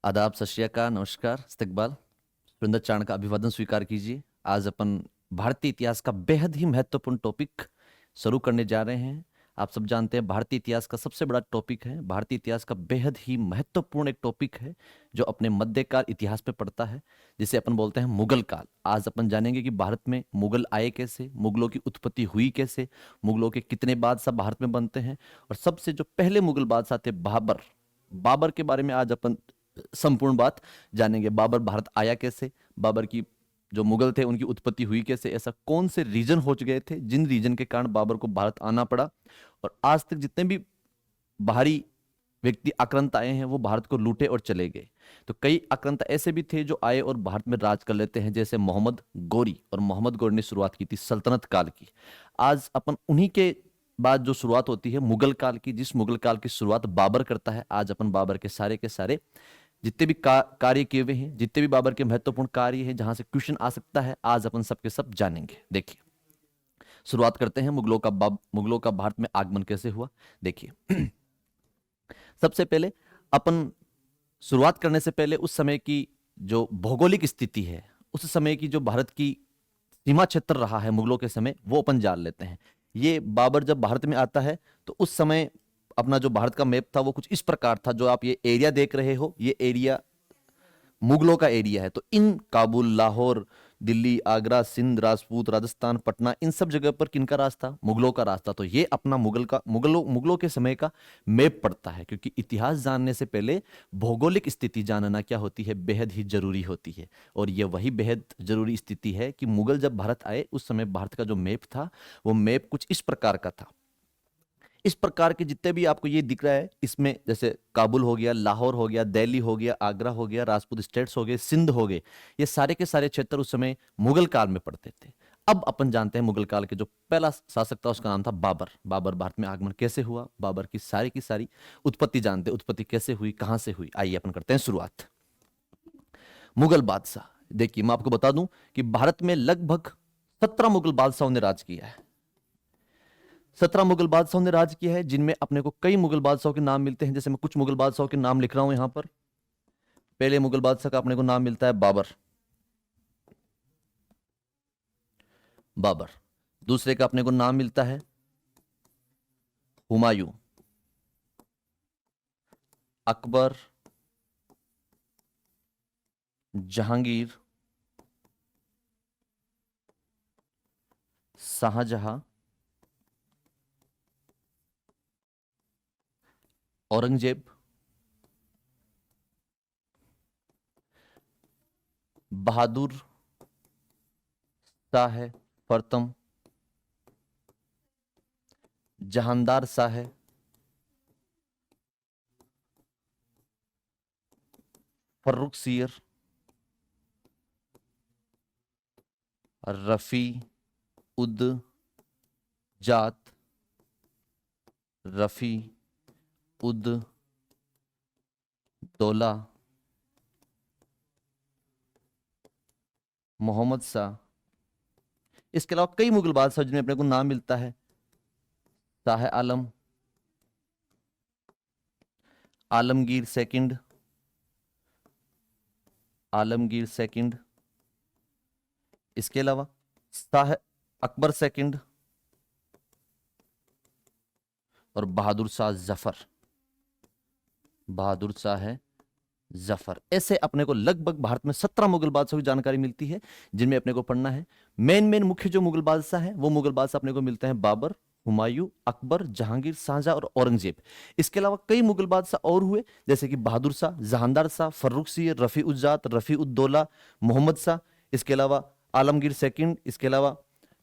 आदाब, सत श्री अकाल, नमस्कार, इस्तकबाल। सुरेंद्र चाण का अभिवादन स्वीकार कीजिए। आज अपन भारतीय इतिहास का बेहद ही महत्वपूर्ण टॉपिक शुरू करने जा रहे हैं। आप सब जानते हैं भारतीय इतिहास का सबसे बड़ा टॉपिक है। भारतीय इतिहास का बेहद ही महत्वपूर्ण एक टॉपिक है जो अपने मध्यकाल इतिहास पे पड़ता है, जिसे अपन बोलते हैं मुगल काल। आज अपन जानेंगे कि भारत में मुगल आए कैसे, मुगलों की उत्पत्ति हुई कैसे, मुगलों के कितने बादशाह भारत में बनते हैं, और सबसे जो पहले मुगल बादशाह थे बाबर, बाबर के बारे में आज अपन संपूर्ण बात जानेंगे। बाबर भारत आया कैसे, बाबर की जो मुगल थे उनकी उत्पत्ति हुई कैसे, ऐसा कौन से रीजन हो गए थे जिन रीजन के कारण बाबर को भारत आना पड़ा, और आज तक जितने भी बाहरी व्यक्ति आक्रांत आए हैं वो भारत को लूटे और चले गए। तो कई आक्रांत ऐसे भी थे जो आए और भारत में राज कर लेते हैं, जैसे मोहम्मद गौरी। और मोहम्मद गौरी ने शुरुआत की थी सल्तनत काल की। आज अपन उन्हीं के बाद जो शुरुआत होती है मुगल काल की, जिस मुगल काल की शुरुआत बाबर करता है। आज अपन बाबर के सारे जितने भी कार्य किए हुए हैं, जितने भी बाबर के महत्वपूर्ण कार्य हैं जहां से क्वेश्चन आ सकता है, आज अपन सबके सब जानेंगे। देखिए, शुरुआत करते हैं मुगलों का भारत में आगमन कैसे हुआ। देखिए, सबसे पहले अपन शुरुआत करने से पहले उस समय की जो भौगोलिक स्थिति है, उस समय की जो भारत की सीमा क्षेत्र रहा है मुगलों के समय, वो अपन जान लेते हैं। ये बाबर जब भारत में आता है तो उस समय अपना जो भारत का मैप था वो कुछ इस प्रकार था। जो आप ये एरिया देख रहे हो, ये एरिया मुगलों का एरिया है। तो इन काबुल, लाहौर, दिल्ली, आगरा, सिंध, राजपूत, राजस्थान, पटना, इन सब जगह पर किनका राज था? मुगलों का राज था। तो ये अपना मुगलों के समय का मैप पड़ता है, क्योंकि इतिहास जानने से पहले भौगोलिक स्थिति जानना क्या होती है, बेहद ही जरूरी होती है। और ये वही बेहद जरूरी स्थिति है कि मुगल जब भारत आए उस समय भारत का जो मैप था वो मैप कुछ इस प्रकार का था। इस प्रकार के जितने भी आपको ये दिख रहा है, इसमें जैसे काबुल हो गया, लाहौर हो गया, दिल्ली हो गया, आगरा हो गया, राजपूत स्टेट्स हो गए, सिंध हो गए, ये सारे के सारे क्षेत्र उस समय मुगल काल में पड़ते थे। अब अपन जानते हैं मुगल काल के जो पहला शासक था उसका नाम था बाबर। बाबर भारत में आगमन कैसे हुआ, बाबर की सारी उत्पत्ति जानते हैं। उत्पत्ति कैसे हुई, कहां से हुई, आइए अपन करते हैं शुरुआत। मुगल बादशाह, देखिए मैं आपको बता दूं कि भारत में लगभग 17 मुगल बादशाहों ने राज किया है। 17 मुगल बादशाहों ने राज किया है, जिनमें अपने को कई मुगल बादशाहों के नाम मिलते हैं। जैसे मैं कुछ मुगल बादशाहों के नाम लिख रहा हूं यहां पर। पहले मुगल बादशाह का अपने को नाम मिलता है बाबर। बाबर। दूसरे का अपने को नाम मिलता है हुमायूं। अकबर, जहांगीर, शाहजहां, औरंगजेब, बहादुर शाह है प्रथम, जहानदार शाह है, फर्रुख सियर, रफी उद जात, रफी उद दौला, मोहम्मद शाह। इसके अलावा कई मुगल बादशाह जिनमें अपने को नाम मिलता है शाह आलम, आलमगीर सेकंड, आलमगीर सेकंड। इसके अलावा शाह अकबर सेकंड और बहादुर शाह जफर। बहादुर शाह है जफर। ऐसे अपने को लगभग भारत में 17 मुगल बादशाहों की जानकारी मिलती है, जिनमें अपने को पढ़ना है। मेन मुख्य जो मुगल बादशाह हैं वो मुगल बादशाह अपने को मिलते हैं बाबर, हुमायूं, अकबर, जहांगीर, शाहजहां और औरंगजेब। इसके अलावा कई मुगल बादशाह और हुए, जैसे कि बहादुर शाह, जहानदार शाह, फर्रुख सियर, रफी उज्जात, रफी उद्दौला, मोहम्मद शाह। इसके अलावा आलमगीर सेकंड, इसके अलावा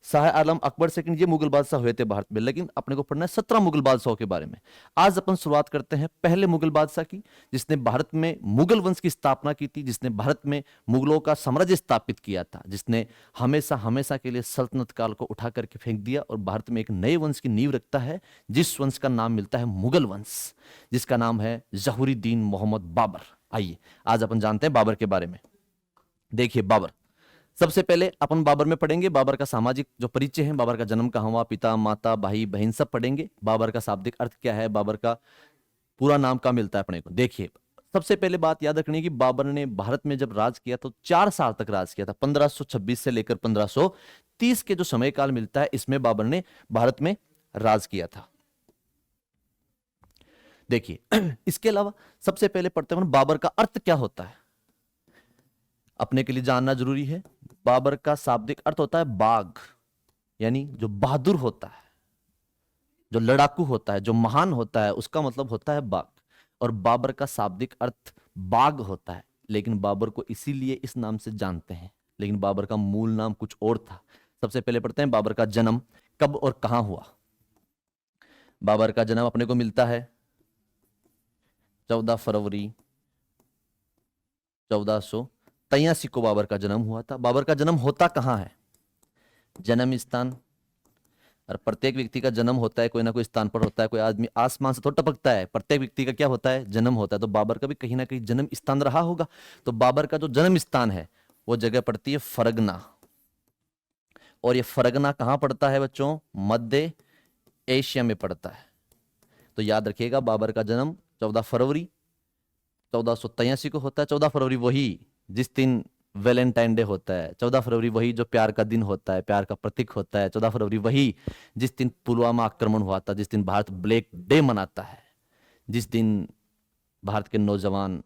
शाह आलम, अकबर सेकंड। ये मुगल बादशाह हुए थे भारत में, लेकिन अपने को पढ़ना है 17 मुगल बादशाहों के बारे में। आज अपन शुरुआत करते हैं पहले मुगल बादशाह की, जिसने भारत में मुगल वंश की स्थापना की थी, जिसने भारत में मुगलों का साम्राज्य स्थापित किया था, जिसने हमेशा हमेशा के लिए सल्तनत काल को उठा करके फेंक दिया और भारत में एक नए वंश की नींव रखता है, जिस वंश का नाम मिलता है मुगल वंश, जिसका नाम है जहुरुद्दीन मोहम्मद बाबर। आइए आज अपन जानते हैं बाबर के बारे में। देखिए, बाबर सबसे पहले अपन बाबर में पढ़ेंगे बाबर का सामाजिक जो परिचय है, बाबर का जन्म कहाँ हुआ, पिता माता भाई बहन सब पढ़ेंगे। बाबर का शाब्दिक अर्थ क्या है, बाबर का पूरा नाम क्या मिलता है अपने को। देखिए, सबसे पहले बात याद रखनी है कि बाबर ने भारत में जब राज किया तो 4 साल तक राज किया था। 1526 से लेकर 1530 के जो समय काल मिलता है, इसमें बाबर ने भारत में राज किया था। देखिए इसके अलावा सबसे पहले पढ़ते हैं बाबर का अर्थ क्या होता है, अपने के लिए जानना जरूरी है। बाबर का शाब्दिक अर्थ होता है बाघ, यानी जो बहादुर होता है, जो लड़ाकू होता है, जो महान होता है, उसका मतलब होता है बाघ। और बाबर का शाब्दिक अर्थ बाघ होता है, लेकिन बाबर को इसीलिए इस नाम से जानते हैं, लेकिन बाबर का मूल नाम कुछ और था। सबसे पहले पढ़ते हैं बाबर का जन्म कब और कहां हुआ। बाबर का जन्म अपने को मिलता है 14 फरवरी 1483 को बाबर का जन्म हुआ था। बाबर का जन्म होता कहां है, जन्म स्थान, और प्रत्येक व्यक्ति का जन्म होता है कोई ना कोई स्थान पर होता है, कोई आदमी आसमान से थोड़ा टपकता है, प्रत्येक व्यक्ति का क्या होता है, जन्म होता है। तो बाबर का भी कहीं ना कहीं जन्म स्थान रहा होगा। तो बाबर का जो जन्म स्थान है वो जगह पड़ती है फरगना, और ये फरगना कहां पड़ता है बच्चों, मध्य एशिया में पड़ता है। तो याद रखिएगा बाबर का जन्म 14 फरवरी 1483 को होता है। 14 फरवरी वही जिस दिन वैलेंटाइन डे होता है, 14 फरवरी वही जो प्यार का दिन होता है, प्यार का प्रतीक होता है। 14 फरवरी वही जिस दिन पुलवामा आक्रमण हुआ था, जिस दिन भारत ब्लैक डे मनाता है, जिस दिन भारत के नौजवान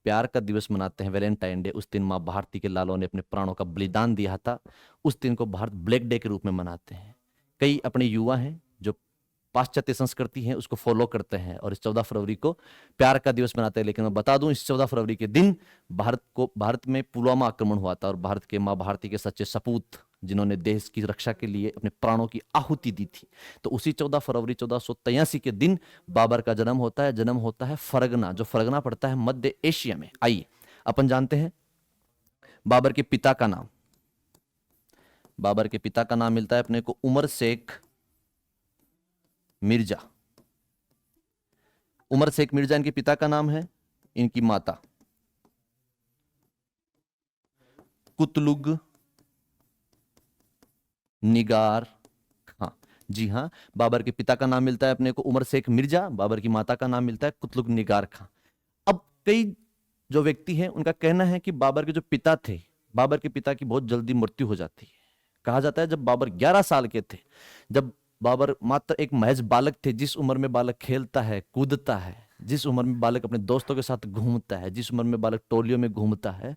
प्यार का दिवस मनाते हैं, वैलेंटाइन डे। उस दिन माँ भारती के लालों ने अपने प्राणों का बलिदान दिया था, उस दिन को भारत ब्लैक डे के रूप में मनाते हैं। कई अपने युवा हैं जो पाश्चात्य संस्कृति है उसको फॉलो करते हैं और इस 14 फरवरी को प्यार का दिवस मनाते हैं। लेकिन मैं बता दूं, इस 14 फरवरी के दिन भारत में पुलवामा आक्रमण हुआ था, और भारत के माँ भारती के सच्चे सपूत जिन्होंने देश की रक्षा के लिए अपने प्राणों की आहुति दी थी, तो उसी 14 फरवरी 1483 के दिन बाबर का जन्म होता है। जन्म होता है फरगना, जो फरगना पड़ता है मध्य एशिया में। आइए अपन जानते हैं बाबर के पिता का नाम। बाबर के पिता का नाम मिलता है अपने को उमर शेख मिर्जा। उमर शेख मिर्जा इनके पिता का नाम है। इनकी माता कुतलुग निगार खां। जी हां, बाबर के पिता का नाम मिलता है अपने को उमर शेख मिर्जा, बाबर की माता का नाम मिलता है कुतलुग निगार खां। अब कई जो व्यक्ति हैं उनका कहना है कि बाबर के जो पिता थे, बाबर के पिता की बहुत जल्दी मृत्यु हो जाती है। कहा जाता है जब बाबर 11 साल के थे, जब बाबर मात्र एक महज बालक थे, जिस उम्र में बालक खेलता है, कूदता है, जिस उम्र में बालक अपने दोस्तों के साथ घूमता है, जिस उम्र में बालक टोलियों में घूमता है,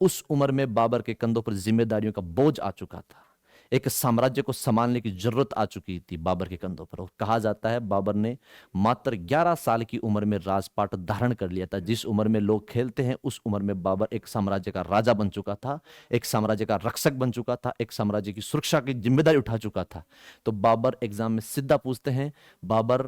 उस उम्र में बाबर के कंधों पर जिम्मेदारियों का बोझ आ चुका था। एक साम्राज्य को संभालने की जरूरत आ चुकी थी बाबर के कंधों पर। और कहा जाता है बाबर ने मात्र 11 साल की उम्र में राजपाट धारण कर लिया था। जिस उम्र में लोग खेलते हैं उस उम्र में बाबर एक साम्राज्य का राजा बन चुका था, एक साम्राज्य का रक्षक बन चुका था, एक साम्राज्य की सुरक्षा की जिम्मेदारी उठा चुका था। तो बाबर एग्जाम में सीधा पूछते हैं बाबर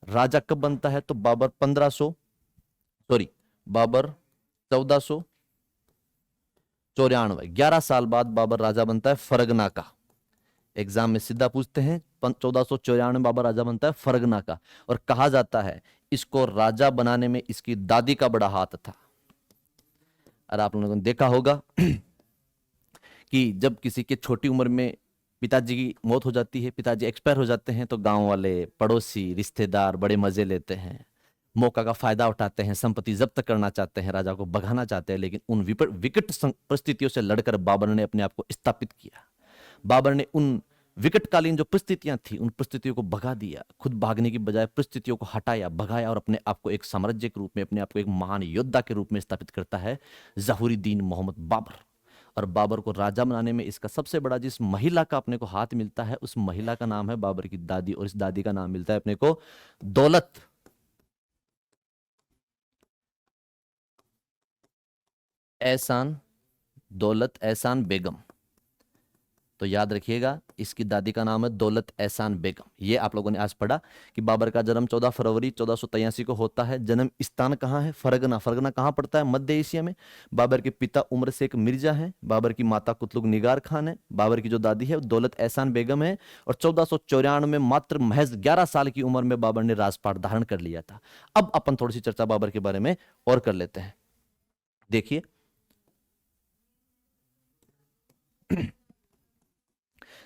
राजा कब बनता है, तो बाबर 1494, 11 साल बाद बाबर राजा बनता है फरगना का। एग्जाम में सीधा पूछते हैं 1494 बाबर राजा बनता है फरगना का। और कहा जाता है इसको राजा बनाने में इसकी दादी का बड़ा हाथ था। और आप लोगों ने देखा होगा कि जब किसी के छोटी उम्र में पिताजी की मौत हो जाती है, पिताजी एक्सपायर हो जाते हैं, तो गांव वाले, पड़ोसी, रिश्तेदार बड़े मजे लेते हैं, मौका का फायदा उठाते हैं, संपत्ति जब्त करना चाहते हैं, राजा को भगाना चाहते हैं। लेकिन उन विकट परिस्थितियों से लड़कर बाबर ने अपने आप को स्थापित किया। बाबर ने उन विकटकालीन जो परिस्थितियां थी उन परिस्थितियों को भगा दिया, खुद भागने की बजाय परिस्थितियों को हटाया, भगाया, और अपने आप को एक साम्राज्य के रूप में, अपने आप को एक महान योद्धा के रूप में स्थापित करता है जहूरुद्दीन मोहम्मद बाबर। और बाबर को राजा बनाने में इसका सबसे बड़ा जिस महिला का अपने को हाथ मिलता है, उस महिला का नाम है बाबर की दादी, और इस दादी का नाम मिलता है अपने को दौलत एहसान, दौलत एहसान बेगम। तो याद रखिएगा इसकी दादी का नाम है दौलत एहसान बेगम। ये आप लोगों ने आज पढ़ा कि बाबर का जन्म 14 फरवरी 1483 को होता है। जन्म स्थान कहाँ है, फरगना। फरगना कहाँ पड़ता है, मध्य एशिया में। बाबर के पिता उमर शेख मिर्जा हैं, बाबर की माता कुतलुग निगार खान है, बाबर की जो दादी है दौलत एहसान बेगम है। और 1494 में मात्र महज 11 साल की उम्र में बाबर ने राजपाट धारण कर लिया था। अब अपन थोड़ी सी चर्चा बाबर के बारे में और कर लेते हैं। देखिए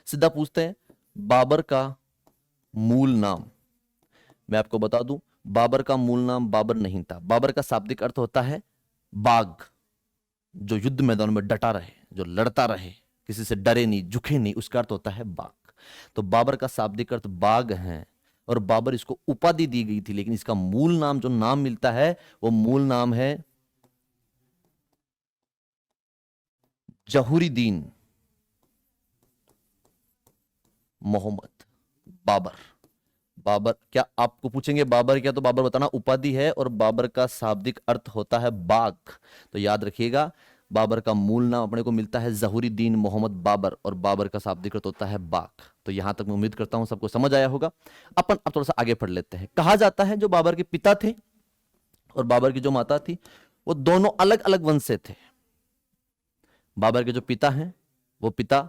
सीधा पूछते हैं बाबर का मूल नाम। मैं आपको बता दूं, बाबर का मूल नाम बाबर नहीं था। बाबर का शाब्दिक अर्थ होता है बाघ, जो युद्ध मैदान में डटा रहे, जो लड़ता रहे, किसी से डरे नहीं, झुके नहीं, उसका अर्थ होता है बाघ। तो बाबर का शाब्दिक अर्थ बाघ है, और बाबर इसको उपाधि दी गई थी, लेकिन इसका मूल नाम, जो नाम मिलता है, वो मूल नाम है जहूरुद्दीन मोहम्मद बाबर। बाबर क्या आपको पूछेंगे, बाबर क्या, तो बाबर बताना उपाधि है, और बाबर का शाब्दिक अर्थ होता है बाघ। तो याद रखिएगा, बाबर का मूल नाम अपने को मिलता है जहूरुद्दीन मोहम्मद बाबर, और बाबर का शाब्दिक अर्थ होता है बाघ। तो यहां तक मैं उम्मीद करता हूं सबको समझ आया होगा। अपन अब थोड़ा सा आगे पढ़ लेते हैं। कहा जाता है जो बाबर के पिता थे और बाबर की जो माता थी, वो दोनों अलग अलग वंश से थे। बाबर के जो पिता हैं, वो पिता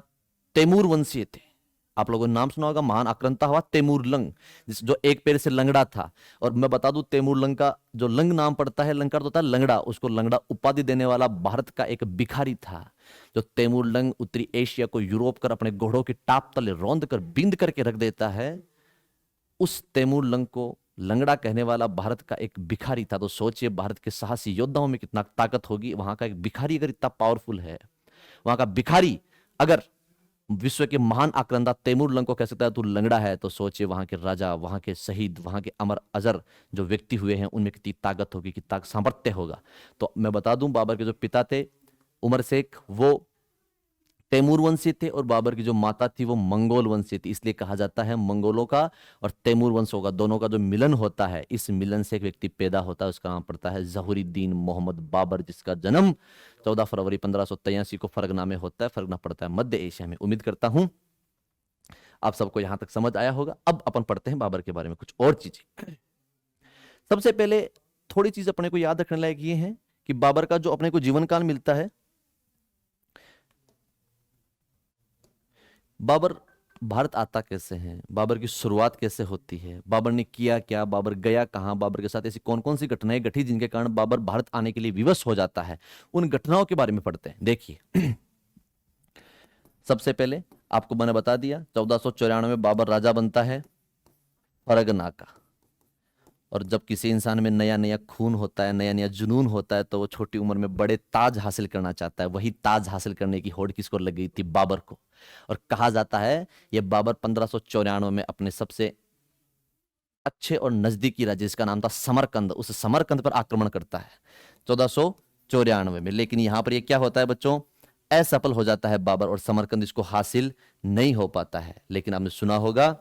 तैमूर वंशीय थे। आप लोगों ने नाम सुना होगा, महान आक्रांता हुआ तैमूर लंग, जो एक पैर से लंगड़ा था। और मैं बता दूं, तैमूर लंग का जो लंग नाम पड़ता है, लंग का अर्थ होता है लंगड़ा, उसको लंगड़ा उपाधि देने वाला भारत का एक भिखारी था। जो तैमूर लंग उत्तरी एशिया को यूरोप कर अपने घोड़ों की टाप तले रौंद कर बिंद करके रख देता है, उस तैमूर लंग को लंगड़ा कहने वाला भारत का एक भिखारी था। तो सोचिए भारत के साहसी योद्धाओं में कितना ताकत होगी। वहां का एक भिखारी अगर इतना पावरफुल है, वहां का भिखारी अगर विश्व के महान आक्रांता तैमूर लंग को कह सकता है तू लंगड़ा है, तो सोचिए वहां के राजा, वहां के शहीद, वहां के अमर अजर जो व्यक्ति हुए हैं, उनमें कितनी ताकत होगी, कितना सामर्थ्य होगा। तो मैं बता दूं, बाबर के जो पिता थे उमर शेख, वो तैमूर वंशी थे, और बाबर की जो माता थी वो मंगोल वंशी थी। इसलिए कहा जाता है मंगोलों का और तैमूर वंशों का दोनों का जो मिलन होता है, इस मिलन से एक व्यक्ति पैदा होता है, उसका नाम पड़ता है जहूरुद्दीन मोहम्मद बाबर, जिसका जन्म 14 फरवरी 1583 को फरगना में होता है। फरगना पड़ता है मध्य एशिया में। उम्मीद करता हूं आप सबको यहां तक समझ आया होगा। अब अपन पढ़ते हैं बाबर के बारे में कुछ और चीजें। सबसे पहले थोड़ी चीज अपने को याद रखने लायक ये है कि बाबर का जो अपने को जीवन काल मिलता है, बाबर भारत आता कैसे है, बाबर की शुरुआत कैसे होती है, बाबर ने किया क्या, बाबर गया कहां, बाबर के साथ ऐसी कौन कौन सी घटनाएं घटी जिनके कारण बाबर भारत आने के लिए विवश हो जाता है, उन घटनाओं के बारे में पढ़ते हैं। देखिए, सबसे पहले आपको मैंने बता दिया 1494 में बाबर राजा बनता है फरगना का। और जब किसी इंसान में नया नया खून होता है, नया नया जुनून होता है, तो वो छोटी उम्र में बड़े ताज हासिल करना चाहता है। वही ताज हासिल करने की होड़ किसको लग गई थी, बाबर को। और कहा जाता है ये बाबर 1594 में अपने सबसे अच्छे और नजदीकी राज्य, जिसका नाम था समरकंद, उस समरकंद पर आक्रमण करता है 1494 में। लेकिन यहां पर ये क्या होता है बच्चों, असफल हो जाता है बाबर, और समरकंद इसको हासिल नहीं हो पाता है। लेकिन आपने सुना होगा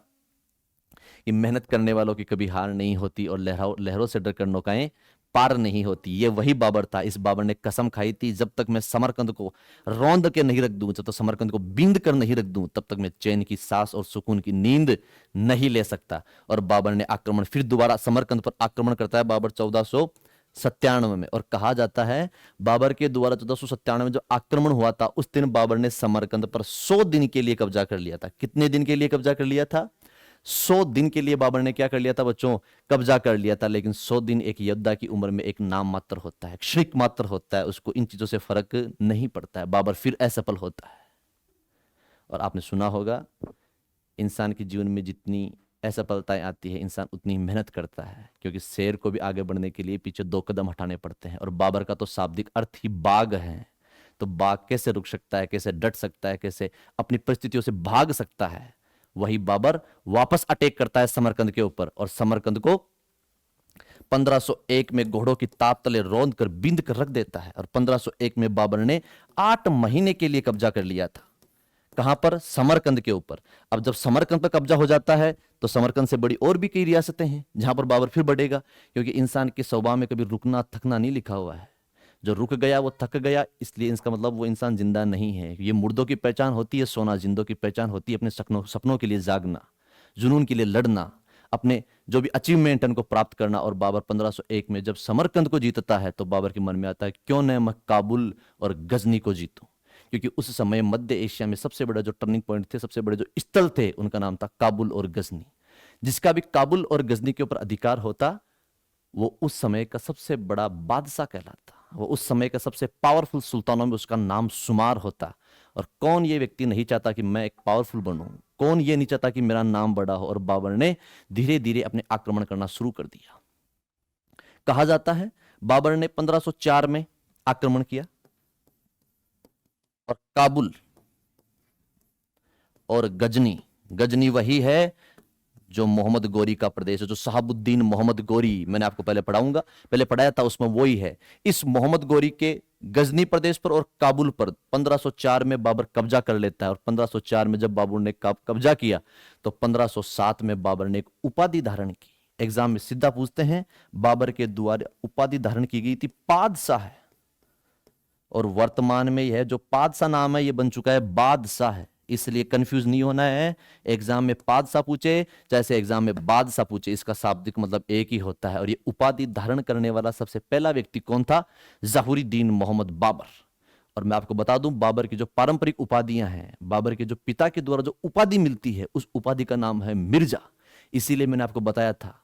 कि मेहनत करने वालों की कभी हार नहीं होती, और लहरों से डरकर नौकाएं पार नहीं होती। ये वही बाबर था। इस बाबर ने कसम खाई थी, जब तक मैं समरकंद को रौंद के नहीं रख दूं, जब तक समरकंद को बिंद कर नहीं रख दूं, तब तक मैं चैन की सांस और सुकून की नींद नहीं ले सकता। और बाबर ने आक्रमण, फिर दोबारा समरकंद पर आक्रमण करता है बाबर 1497 में। और कहा जाता है बाबर के द्वारा 1497 में जो आक्रमण हुआ था, उस दिन बाबर ने समरकंद पर 100 दिन के लिए कब्जा कर लिया था। कितने दिन के लिए कब्जा कर लिया था? 100 दिन के लिए बाबर ने क्या कर लिया था बच्चों, कब्जा कर लिया था। लेकिन 100 दिन एक योद्धा की उम्र में एक नाम मात्र होता है, क्षणिक मात्र होता है, उसको इन चीजों से फर्क नहीं पड़ता है। बाबर फिर असफल होता है। और आपने सुना होगा, इंसान के जीवन में जितनी असफलताएं आती है, इंसान उतनी मेहनत करता है, क्योंकि शेर को भी आगे बढ़ने के लिए पीछे 2 कदम हटाने पड़ते हैं। और बाबर का तो शाब्दिक अर्थ ही बाघ है। तो बाघ कैसे रुक सकता है, कैसे डट सकता है, कैसे अपनी परिस्थितियों से भाग सकता है? वही बाबर वापस अटैक करता है समरकंद के ऊपर, और समरकंद को 1501 में घोड़ों की ताप तले रौंद कर बिंद कर रख देता है। और 1501 में बाबर ने 8 महीने के लिए कब्जा कर लिया था। कहां पर? समरकंद के ऊपर। अब जब समरकंद पर कब्जा हो जाता है, तो समरकंद से बड़ी और भी कई रियासतें हैं जहां पर बाबर फिर बढ़ेगा, क्योंकि इंसान के स्वभाव में कभी रुकना थकना नहीं लिखा हुआ है। जो रुक गया वो थक गया, इसलिए इसका मतलब वो इंसान जिंदा नहीं है। ये मुर्दों की पहचान होती है सोना, जिंदों की पहचान होती है अपने सपनों के लिए जागना, जुनून के लिए लड़ना, अपने जो भी अचीवमेंट है उनको प्राप्त करना। और बाबर 1501 में जब समरकंद को जीतता है, तो बाबर के मन में आता है, क्यों न मैं काबुल और गजनी को जीतूं। क्योंकि उस समय मध्य एशिया में सबसे बड़ा जो टर्निंग पॉइंट थे, सबसे बड़े जो स्थल थे, उनका नाम था काबुल और गजनी। जिसका भी काबुल और गजनी के ऊपर अधिकार होता, वो उस समय का सबसे बड़ा बादशाह कहलाता, वो उस समय का सबसे पावरफुल सुल्तानों में उसका नाम शुमार होता। और कौन ये व्यक्ति नहीं चाहता कि मैं एक पावरफुल बनूं, कौन ये नहीं चाहता कि मेरा नाम बड़ा हो। और बाबर ने धीरे धीरे अपने आक्रमण करना शुरू कर दिया। कहा जाता है बाबर ने 1504 में आक्रमण किया और काबुल और गजनी, गजनी वही है जो मोहम्मद गोरी का प्रदेश है, जो शहाबुद्दीन मोहम्मद गोरी मैंने आपको पहले पढ़ाया था, उसमें वही है। इस मोहम्मद गोरी के गजनी प्रदेश पर और काबुल पर 1504 में बाबर कब्जा कर लेता है और 1504 में जब बाबर ने कब्जा किया तो 1507 में बाबर ने एक उपाधि धारण की। एग्जाम में सीधा पूछते हैं, बाबर के द्वारा उपाधि धारण की गई थी पादशाह है, और वर्तमान में यह जो पादशाह नाम है ये बन चुका है बादशाह है, इसलिए कंफ्यूज नहीं होना है। एग्जाम में पादशाह पूछे जैसे एग्जाम में बादशाह पूछे, इसका शाब्दिक मतलब एक ही होता है। और ये उपाधि धारण करने वाला सबसे पहला व्यक्ति कौन था? जहूरुद्दीन मोहम्मद बाबर। और मैं आपको बता दूं, बाबर की जो पारंपरिक उपाधियां हैं, बाबर के जो पिता के द्वारा जो उपाधि मिलती है उस उपाधि का नाम है मिर्जा। इसीलिए मैंने आपको बताया था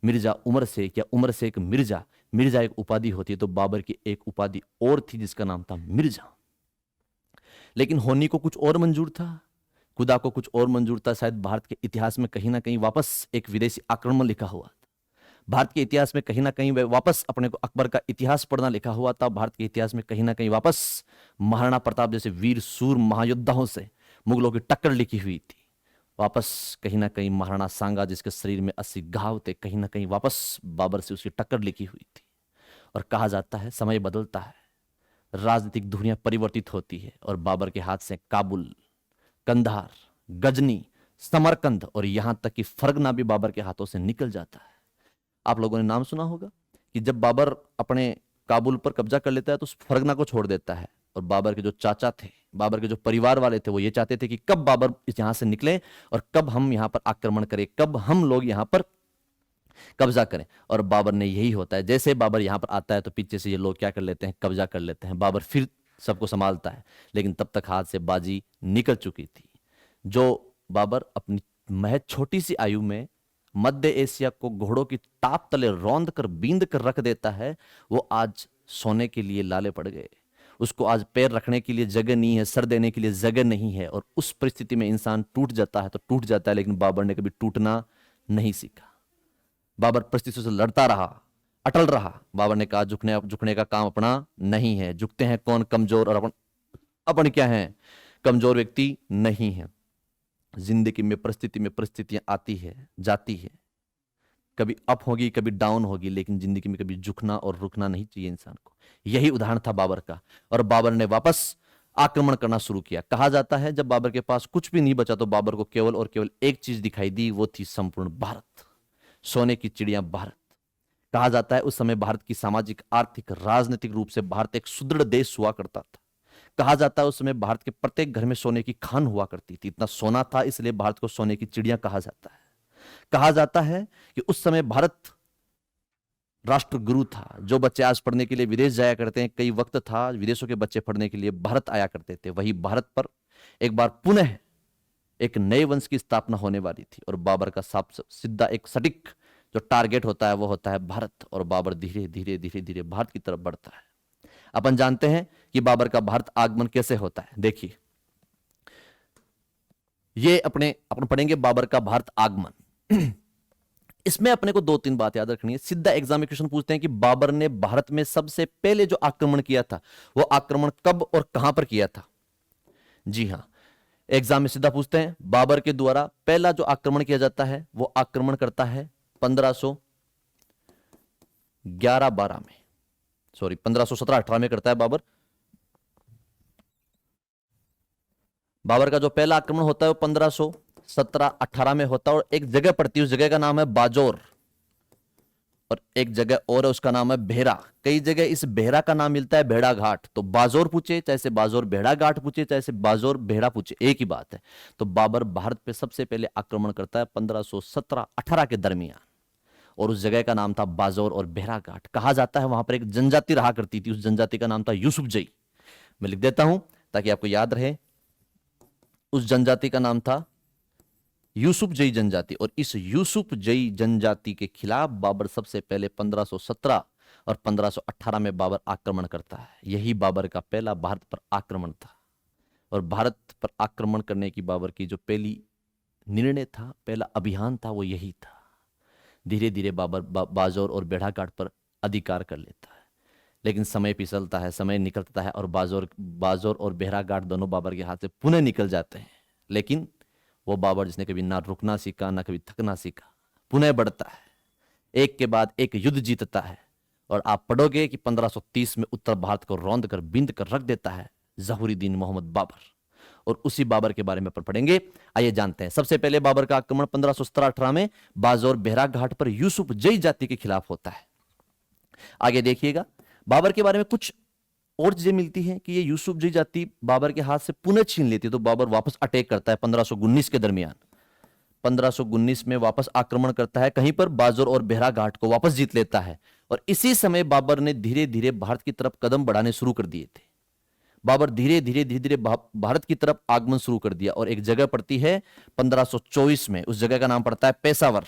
मिर्जा उमर शेख या उमर शेख मिर्जा, मिर्जा एक उपाधि होती है, तो बाबर की एक उपाधि और थी जिसका नाम था मिर्जा। लेकिन होनी को कुछ और मंजूर था, खुदा को कुछ और मंजूर था। शायद भारत के इतिहास में कहीं ना कहीं वापस एक विदेशी आक्रमण लिखा हुआ था, भारत के इतिहास में कहीं ना कहीं वापस अपने को अकबर का इतिहास पढ़ना लिखा हुआ था, भारत के इतिहास में कहीं ना कहीं वापस महाराणा प्रताप जैसे वीर सूर महायोद्धाओं से मुगलों की टक्कर लिखी हुई थी। वापस कहीं ना कहीं महाराणा सांगा जिसके शरीर में 80 घाव थे, कहीं ना कहीं वापस बाबर से उसकी टक्कर लिखी हुई थी। और कहा जाता है समय बदलता है, राजनीतिक दुनिया परिवर्तित होती है और बाबर के हाथ से काबुल, कंधार, गजनी, समरकंद और यहां तक कि फरगना भी बाबर के हाथों से निकल जाता है। आप लोगों ने नाम सुना होगा कि जब बाबर अपने काबुल पर कब्जा कर लेता है तो उस फरगना को छोड़ देता है, और बाबर के जो चाचा थे, बाबर के जो परिवार वाले थे, वो ये चाहते थे कि कब बाबर यहां से निकले और कब हम यहां पर आक्रमण करें, कब हम लोग यहां पर कब्जा करें। और बाबर ने यही होता है, जैसे बाबर यहां पर आता है तो पीछे से ये लोग क्या कर लेते हैं, कब्जा कर लेते हैं। बाबर फिर सबको संभालता है, लेकिन तब तक हाथ से बाजी निकल चुकी थी। जो बाबर अपनी महज छोटी सी आयु में मध्य एशिया को घोड़ों की टाप तले रौंद कर बींद कर रख देता है, वो आज सोने के लिए लाले पड़ गए। उसको आज पैर रखने के लिए जगह नहीं है, सर देने के लिए जगह नहीं है, और उस परिस्थिति में इंसान टूट जाता है तो टूट जाता है, लेकिन बाबर ने कभी टूटना नहीं सीखा। बाबर परिस्थितियों से लड़ता रहा, अटल रहा। बाबर ने कहा झुकने का काम अपना नहीं है। झुकते हैं कौन? कमजोर, और अपन क्या है? कमजोर व्यक्ति नहीं है। जिंदगी में परिस्थितियां आती है जाती है, कभी अप होगी कभी डाउन होगी, लेकिन जिंदगी में कभी झुकना और रुकना नहीं चाहिए इंसान को। यही उदाहरण था बाबर का, और बाबर ने वापस आक्रमण करना शुरू किया। कहा जाता है जब बाबर के पास कुछ भी नहीं बचा तो बाबर को केवल और केवल एक चीज दिखाई दी, वो थी संपूर्ण भारत, सोने की चिड़िया भारत। कहा जाता है उस समय भारत की सामाजिक, आर्थिक, राजनीतिक रूप से भारत एक सुदृढ़ देश हुआ करता था। कहा जाता है उस समय भारत के प्रत्येक घर में सोने की खान हुआ करती थी, इतना सोना था, इसलिए भारत को सोने की चिड़िया कहा जाता है। कहा जाता है कि उस समय भारत राष्ट्रगुरु था। जो बच्चे आज पढ़ने के लिए विदेश जाया करते हैं, कई वक्त था विदेशों के बच्चे पढ़ने के लिए भारत आया करते थे, वही भारत पर एक बार पुनः एक नए वंश की स्थापना होने वाली थी। और बाबर का साफ सीधा एक सटीक जो टारगेट होता है वो होता है भारत, और बाबर धीरे धीरे धीरे धीरे भारत की तरफ बढ़ता है। अपन जानते हैं कि बाबर का भारत आगमन कैसे होता है। देखिए, ये अपन पढ़ेंगे बाबर का भारत आगमन। इसमें अपने को 2-3 बात याद रखनी है। सीधा एग्जाम में क्वेश्चन पूछते हैं कि बाबर ने भारत में सबसे पहले जो आक्रमण किया था वो आक्रमण कब और कहां पर किया था? जी हां, एग्जाम में सीधा पूछते हैं बाबर के द्वारा पहला जो आक्रमण किया जाता है वो आक्रमण करता है 1511-12 में, सॉरी 1517-18 में करता है बाबर। बाबर का जो पहला आक्रमण होता है वो 1517-18 में होता है, और एक जगह पड़ती है, उस जगह का नाम है बाजौर, और एक जगह और है उसका नाम है भेरा। कई जगह इस भेरा का नाम मिलता है भेड़ा घाट। तो बाजौर पूछे चाहे से बाजौर भेड़ा घाट पूछे चाहे से बाजौर भेड़ा पूछे, एक ही बात है। तो बाबर भारत पे सबसे पहले आक्रमण करता है 1517-18 के दरमियान, और उस जगह का नाम था बाजौर और भेड़ा घाट। कहा जाता है वहां पर एक जनजाति रहा करती थी, उस जनजाति का नाम था यूसुफजई। मैं लिख देता हूं ताकि आपको याद रहे। उस जनजाति का नाम था यूसुफजई जनजाति, और इस यूसुफजई जनजाति के खिलाफ बाबर सबसे पहले 1517 और 1518 में बाबर आक्रमण करता है। यही बाबर का पहला भारत पर आक्रमण था, और भारत पर आक्रमण करने की बाबर की जो पहली निर्णय था, पहला अभियान था, वो यही था। धीरे धीरे बाबर बाजौर और भेड़ाघाट पर अधिकार कर लेता है। लेकिन समय फिसलता है, समय निकलता है और बाजोर और बेहराघाट दोनों बाबर के हाथ से पुनः निकल जाते हैं। लेकिन वो बाबर जिसने कभी ना रुकना सीखा ना कभी थकना सीखा, पुनः बढ़ता है, एक के बाद एक युद्ध जीतता है। और आप पढ़ोगे कि 1530 में उत्तर भारत को रौंद कर बिंद कर रख देता है जहूरुद्दीन मोहम्मद बाबर। और उसी बाबर के बारे में अपन पढ़ेंगे। आइए जानते हैं। सबसे पहले बाबर का आक्रमण 1517-18 में बाजोर बेहरा घाट पर यूसुफ जई जाति के खिलाफ होता है। आगे देखिएगा, बाबर के बारे में कुछ और चीजें मिलती हैं कि ये यूसुफ जई जाति बाबर के हाथ से पुनः छीन लेती है, तो बाबर वापस अटैक करता है 1519 के दरमियान। 1519 में वापस आक्रमण करता है, कहीं पर बाजोर और बेहरा घाट को वापस जीत लेता है। और इसी समय बाबर ने धीरे धीरे भारत की तरफ कदम बढ़ाने शुरू कर दिए थे। बाबर धीरे धीरे भारत की तरफ आगमन शुरू कर दिया और एक जगह पड़ती है 1524 में, उस जगह का नाम पड़ता है पेशावर।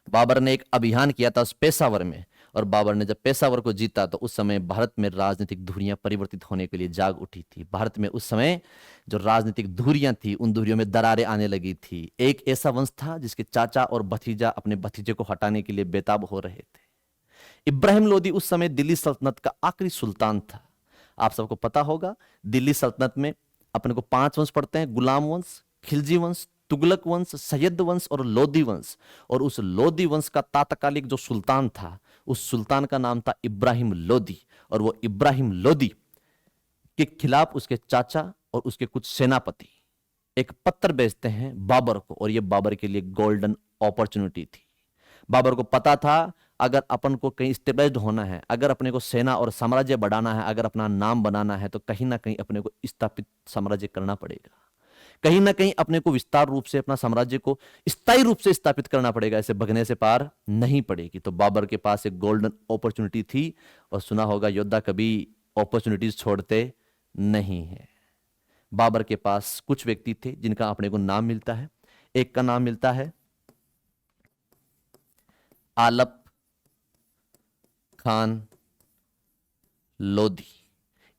बाबर ने एक अभियान किया था उस पेशावर में, और बाबर ने जब पेशावर को जीता तो उस समय भारत में राजनीतिक धुरियां परिवर्तित होने के लिए जाग उठी थी। भारत में उस समय जो राजनीतिक धुरियां थी उन धुरियों में दरारें आने लगी थी। एक ऐसा वंश था जिसके चाचा और भतीजा अपने भतीजे को हटाने के लिए बेताब हो रहे थे। इब्राहिम लोदी उस समय दिल्ली सल्तनत का आखिरी सुल्तान था। आप सबको पता होगा, दिल्ली सल्तनत में अपने को 5 वंश पड़ते हैं: गुलाम वंश, खिलजी वंश, तुगलक वंश, सैयद वंश और लोदी वंश। और उस लोदी वंश का तात्कालिक जो सुल्तान था, उस सुल्तान का नाम था इब्राहिम लोदी। और वो इब्राहिम लोदी के खिलाफ उसके चाचा और उसके कुछ सेनापति एक पत्र भेजते हैं बाबर को, और ये बाबर के लिए गोल्डन अपॉर्चुनिटी थी। बाबर को पता था अगर अपन को कहीं स्टेबलाइज्ड होना है, अगर अपने को सेना और साम्राज्य बढ़ाना है, अगर अपना नाम बनाना है, तो कहीं ना कहीं अपने को स्थापित साम्राज्य करना पड़ेगा। कहीं ना कहीं अपने को विस्तार रूप से अपना साम्राज्य को स्थायी रूप से स्थापित करना पड़ेगा। ऐसे भगने से पार नहीं पड़ेगी। तो बाबर के पास एक गोल्डन अपॉर्चुनिटी थी, और सुना होगा योद्धा कभी अपॉर्चुनिटीज छोड़ते नहीं है। बाबर के पास कुछ व्यक्ति थे जिनका अपने को नाम मिलता है। एक का नाम मिलता है आलप खान लोदी।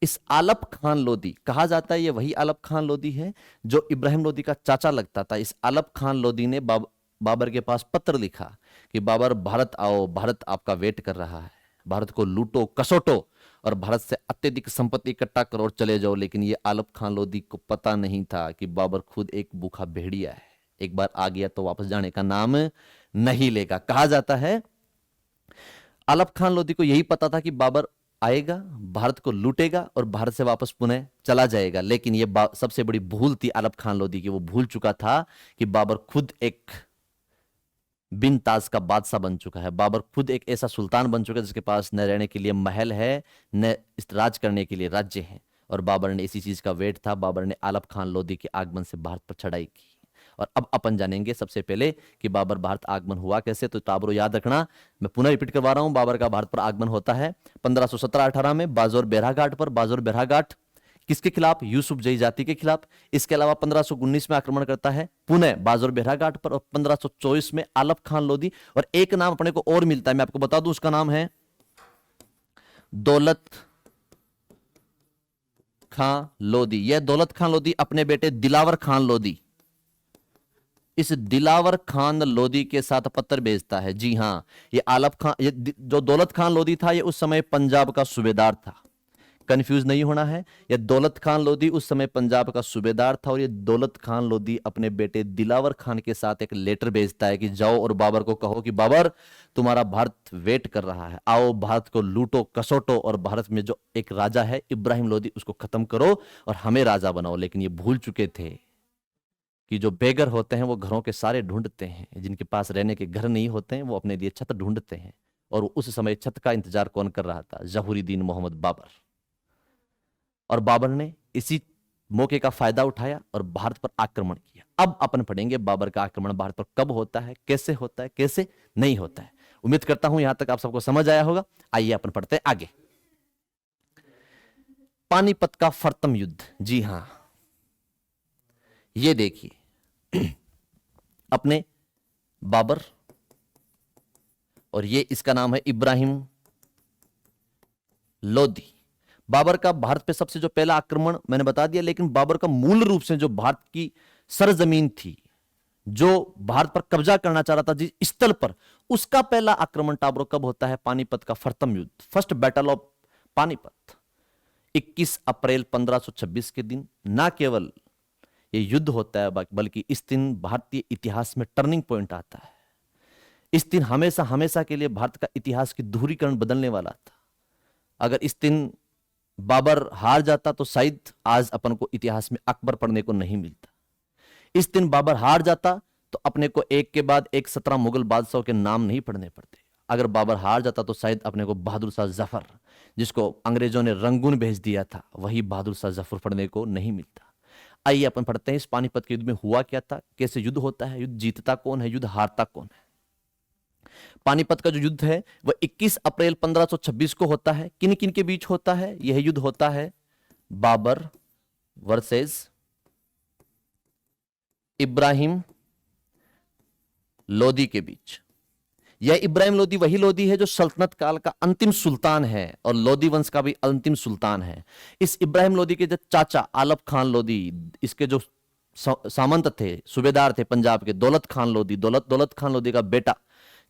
इस आलप खान लोदी कहा जाता है, ये वही आलप खान लोदी है जो इब्राहिम लोदी का चाचा लगता था। इस आलप खान लोदी ने बाबर के पास पत्र लिखा कि बाबर, भारत आओ, भारत आपका वेट कर रहा है, भारत को लूटो, कसोटो और भारत से अत्यधिक संपत्ति इकट्ठा करो और चले जाओ। लेकिन ये आलप खान लोदी को पता नहीं था कि बाबर खुद एक भूखा भेड़िया है, एक बार आ गया तो वापस जाने का नाम नहीं लेगा। कहा जाता है आलप खान लोदी को यही पता था कि बाबर आएगा, भारत को लूटेगा और भारत से वापस पुनः चला जाएगा। लेकिन ये सबसे बड़ी भूल थी आलप खान लोदी की। वो भूल चुका था कि बाबर खुद एक बिन ताज का बादशाह बन चुका है। बाबर खुद एक ऐसा सुल्तान बन चुका है जिसके पास न रहने के लिए महल है, न इस राज करने के लिए राज्य है। और बाबर ने इसी चीज का वेट था। बाबर ने आलप खान लोदी के आगमन से भारत पर चढ़ाई की। और अब अपन जानेंगे सबसे पहले कि बाबर भारत आगमन हुआ कैसे। तो टाबरो याद रखना, मैं पुनः रिपीट करवा रहा हूं, बाबर का भारत पर आगमन होता है 1517-18 में बाजोर बेहरा घाट पर। बाजोर बेहरा घाट किसके खिलाफ? यूसुफ जई जाति के खिलाफ। इसके अलावा 1519 में आक्रमण करता है पुनः बाजोर बेहरा घाट पर, और 1524 में आलप खान लोदी। और एक नाम अपने को और मिलता है, मैं आपको बता दूं, उसका नाम है दौलत खान लोदी। यह दौलत खान लोदी अपने बेटे दिलावर खान लोदी, इस दिलावर खान लोदी के साथ पत्र भेजता है। जी हां, ये आलप खान, ये जो दौलत खान लोदी था, ये उस समय पंजाब का सूबेदार था। कंफ्यूज नहीं होना है, ये दौलत खान लोदी उस समय पंजाब का सूबेदार था। और ये दौलत खान लोदी अपने बेटे दिलावर खान के साथ एक लेटर भेजता है कि जाओ और बाबर को कहो कि बाबर, तुम्हारा भारत वेट कर रहा है, आओ भारत को लूटो, कसोटो और भारत में जो एक राजा है इब्राहिम लोदी, उसको खत्म करो और हमें राजा बनाओ। लेकिन ये भूल चुके थे कि जो बेगर होते हैं वो घरों के सारे ढूंढते हैं, जिनके पास रहने के घर नहीं होते हैं वो अपने लिए छत ढूंढते हैं। और उस समय छत का इंतजार कौन कर रहा था? जहूरुद्दीन मोहम्मद बाबर। और बाबर ने इसी मौके का फायदा उठाया और भारत पर आक्रमण किया। अब अपन पढ़ेंगे बाबर का आक्रमण भारत पर कब होता है, कैसे होता है, कैसे नहीं होता है। उम्मीद करता हूं यहां तक आप सबको समझ आया होगा। आइए अपन पढ़ते हैं आगे। पानीपत का फर्तम युद्ध। जी हां, ये देखिए अपने बाबर, और ये इसका नाम है इब्राहिम लोदी। बाबर का भारत पे सबसे जो पहला आक्रमण मैंने बता दिया, लेकिन बाबर का मूल रूप से जो भारत की सरजमीन थी, जो भारत पर कब्जा करना चाह रहा था जिस स्थल पर, उसका पहला आक्रमण टाबरों कब होता है? पानीपत का प्रथम युद्ध, फर्स्ट बैटल ऑफ पानीपत, 21 अप्रैल 1526 के दिन। ना केवल ये युद्ध होता है बल्कि इस दिन भारतीय इतिहास में टर्निंग पॉइंट आता है। इस दिन हमेशा हमेशा के लिए भारत का इतिहास की धुरीकरण बदलने वाला था। अगर इस दिन बाबर हार जाता तो शायद आज अपन को इतिहास में अकबर पढ़ने को नहीं मिलता। इस दिन बाबर हार जाता तो अपने को एक के बाद एक 17 मुगल बादशाहों के नाम नहीं पढ़ने पड़ते। अगर बाबर हार जाता तो शायद अपने को बहादुर शाह जफर, जिसको अंग्रेजों ने रंगून भेज दिया था, वही बहादुर शाह जफर पढ़ने को नहीं मिलता। आइए अपन पढ़ते हैं इस पानीपत के युद्ध में हुआ क्या था, कैसे युद्ध होता है, युद्ध जीतता कौन है, युद्ध हारता कौन है। पानीपत का जो युद्ध है वह 21 अप्रैल 1526 को होता है। किन किन के बीच होता है? यह युद्ध होता है बाबर वर्सेस इब्राहिम लोदी के बीच। यह इब्राहिम लोदी वही लोदी है जो सल्तनत काल का अंतिम सुल्तान है और लोदी वंश का भी अंतिम सुल्तान है। इस इब्राहिम लोदी के जो चाचा आलप खान लोदी, इसके जो सामंत थे, सूबेदार थे पंजाब के, दौलत खान लोदी, दौलत खान लोदी का बेटा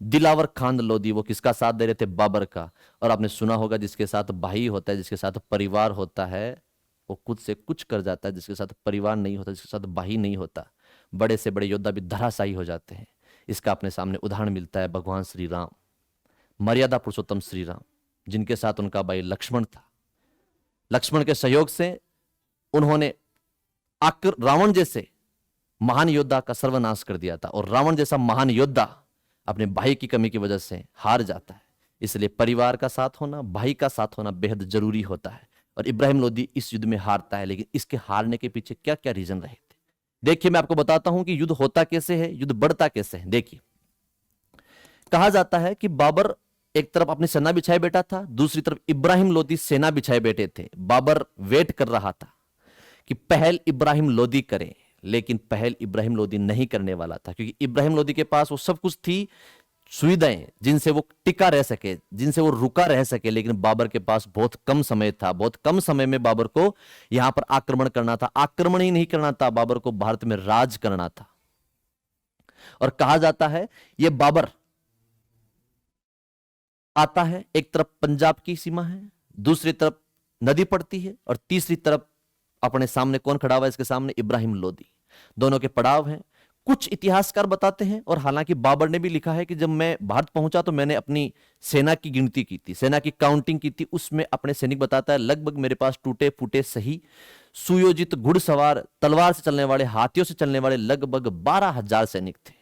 दिलावर खान लोदी, वो किसका साथ दे रहे थे? बाबर का। और आपने सुना होगा जिसके साथ भाई होता है, जिसके साथ परिवार होता है, वो खुद से कुछ कर जाता है। जिसके साथ परिवार नहीं होता, जिसके साथ भाई नहीं होता, बड़े से बड़े योद्धा भी धराशायी हो जाते हैं। इसका अपने सामने उदाहरण मिलता है भगवान श्री राम, मर्यादा पुरुषोत्तम श्री राम, जिनके साथ उनका भाई लक्ष्मण था। लक्ष्मण के सहयोग से उन्होंने रावण जैसे महान योद्धा का सर्वनाश कर दिया था। और रावण जैसा महान योद्धा अपने भाई की कमी की वजह से हार जाता है। इसलिए परिवार का साथ होना, भाई का साथ होना बेहद जरूरी होता है। और इब्राहिम लोदी इस युद्ध में हारता है, लेकिन इसके हारने के पीछे क्या क्या रीजन रहे थे, देखिए मैं आपको बताता हूं कि युद्ध होता कैसे है, युद्ध बढ़ता कैसे है। देखिए, कहा जाता है कि बाबर एक तरफ अपनी सेना बिछाए बैठा था, दूसरी तरफ इब्राहिम लोदी सेना बिछाए बैठे थे। बाबर वेट कर रहा था कि पहल इब्राहिम लोदी करे, लेकिन पहल इब्राहिम लोदी नहीं करने वाला था, क्योंकि इब्राहिम लोदी के पास वो सब कुछ थी, सुविधाएं, जिनसे वो टिका रह सके, जिनसे वो रुका रह सके। लेकिन बाबर के पास बहुत कम समय था। बहुत कम समय में बाबर को यहां पर आक्रमण करना था। आक्रमण ही नहीं करना था, बाबर को भारत में राज करना था। और कहा जाता है ये बाबर आता है, एक तरफ पंजाब की सीमा है, दूसरी तरफ नदी पड़ती है, और तीसरी तरफ अपने सामने कौन खड़ा हुआ है? इसके सामने इब्राहिम लोदी। दोनों के पड़ाव हैं। कुछ इतिहासकार बताते हैं, और हालांकि बाबर ने भी लिखा है कि जब मैं भारत पहुंचा तो मैंने अपनी सेना की गिनती की थी, सेना की काउंटिंग की थी। उसमें अपने सैनिक बताता है लगभग मेरे पास टूटे फूटे सही सुयोजित घुड़सवार, तलवार से चलने वाले, हाथियों से चलने वाले लगभग 12,000 सैनिक थे।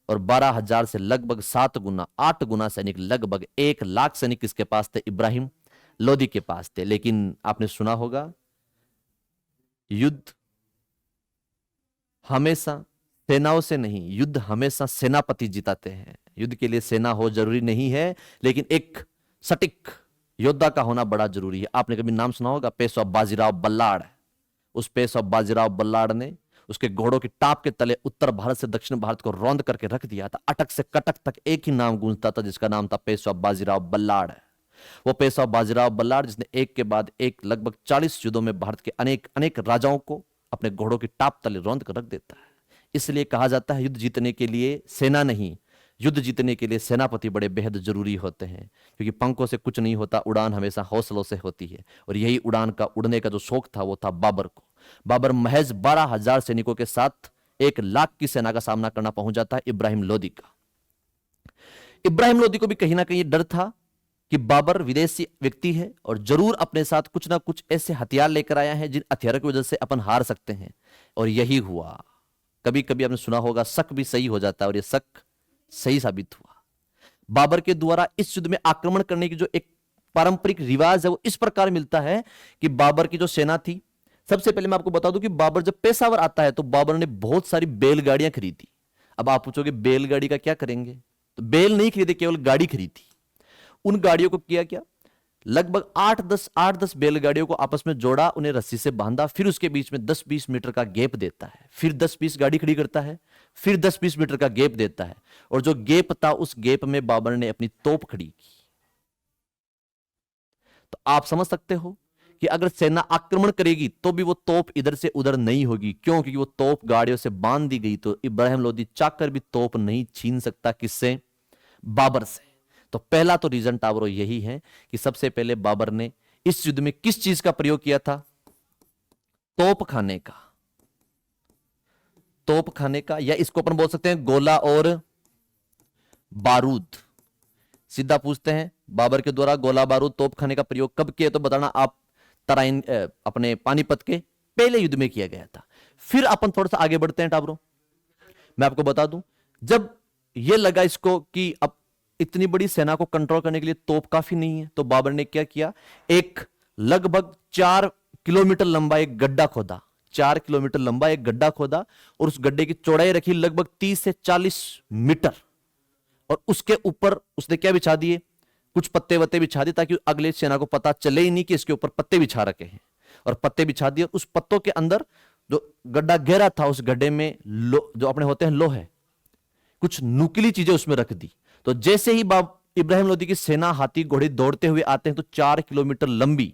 और 12,000 से लगभग 7 गुना 8 गुना सैनिक, लगभग 1 लाख सैनिक किसके पास थे? इब्राहिम लोदी के पास थे। लेकिन आपने सुना होगा युद्ध हमेशा सेनाओं से नहीं, युद्ध हमेशा सेनापति जिताते हैं। युद्ध के लिए सेना हो जरूरी नहीं है, लेकिन एक सटीक योद्धा का होना बड़ा जरूरी है। आपने कभी नाम सुना होगा पेशवा बाजीराव बल्लाड़। उस पेशवा बाजीराव बल्लाड़ ने उसके घोड़ों की टाप के तले उत्तर भारत से दक्षिण भारत को रौंद करके रख दिया था। अटक से कटक तक एक ही नाम गूंजता था, जिसका नाम था पेशवा बाजीराव बल्लाड़। वो पेशवा बाजीराव बल्लाड़ जिसने एक के बाद एक लगभग 40 युद्धों में भारत के अनेक अनेक राजाओं को अपने घोड़ों की टाप तले रौंद कर रख देता है। इसलिए कहा जाता है युद्ध जीतने के लिए सेना नहीं, युद्ध जीतने के लिए सेनापति बड़े बेहद जरूरी होते हैं। क्योंकि पंखों से कुछ नहीं होता, उड़ान हमेशा हौसलों से होती है। और यही उड़ान का, उड़ने का जो शौक था वो था बाबर को। बाबर महज 12,000 सैनिकों के साथ 1 लाख की सेना का सामना करना पहुंच जाता है इब्राहिम लोदी का। इब्राहिम लोदी को भी कहीं ना कहीं डर था कि बाबर विदेशी व्यक्ति है और जरूर अपने साथ कुछ ना कुछ ऐसे हथियार लेकर आया है जिन हथियारों की वजह से अपन हार सकते हैं। और यही हुआ। कभी कभी आपने सुना होगा शक भी सही हो जाता है, और यह शक सही साबित हुआ। बाबर के द्वारा इस युद्ध में आक्रमण करने की जो एक पारंपरिक रिवाज है वो इस प्रकार मिलता है कि बाबर की जो सेना थी, सबसे पहले मैं आपको बता दूं कि बाबर जब पेशावर आता है तो बाबर ने बहुत सारी बैलगाड़ियां खरीदी। अब आप पूछोगे बैलगाड़ी का क्या करेंगे? तो बैल नहीं खरीदे, केवल गाड़ी खरीदी। उन गाड़ियों को किया क्या, लगभग 8-10 बैलगाड़ियों को आपस में जोड़ा, उन्हें रस्सी से बांधा, फिर उसके बीच में 10-20 मीटर का गैप देता है, फिर 10-20 गाड़ी खड़ी करता है, फिर 10-20 मीटर का गैप देता है। और जो गैप था उस गैप में बाबर ने अपनी तोप खड़ी की। तो आप समझ सकते हो कि अगर सेना आक्रमण करेगी तो भी वो तोप इधर से उधर नहीं होगी। क्यों? क्योंकि वो तोप गाड़ियों से बांध दी गई। तो इब्राहिम लोदी चाहकर भी तोप नहीं छीन सकता। किससे? बाबर से। तो पहला तो रीजन टावरो यही है कि सबसे पहले बाबर ने इस युद्ध में किस चीज का प्रयोग किया था? तोप खाने का। तोप खाने का, या इसको अपन बोल सकते हैं गोला और बारूद। सीधा पूछते हैं, बाबर के द्वारा गोला बारूद तोप खाने का प्रयोग कब किया? तो बताना आप। तराइन अपने पानीपत के पहले युद्ध में किया गया था। फिर अपन थोड़ा सा आगे बढ़ते हैं टाबरो। मैं आपको बता दूं, जब यह लगा इसको कि अब इतनी बड़ी सेना को कंट्रोल करने के लिए तोप काफी नहीं है, तो बाबर ने क्या किया? एक लगभग 4 किलोमीटर लंबा एक गड्ढा खोदा। 4 किलोमीटर लंबा एक गड्ढा खोदा और उस गड्ढे की चौड़ाई रखी लगभग 30 से 40 मीटर। और उसके ऊपर उसने क्या बिछा दिए? कुछ पत्ते वत्ते बिछा दिए, ताकि अगले सेना को पता चले ही नहीं कि इसके ऊपर पत्ते बिछा रखे हैं। और पत्ते बिछा दिए, उस पत्तों के अंदर जो गड्ढा गहरा था, उस गड्ढे में जो अपने होते हैं लोहे, कुछ नुकीली चीजें उसमें रख दी। तो जैसे ही इब्राहिम लोदी की सेना हाथी घोड़े दौड़ते हुए आते हैं, तो 4 किलोमीटर लंबी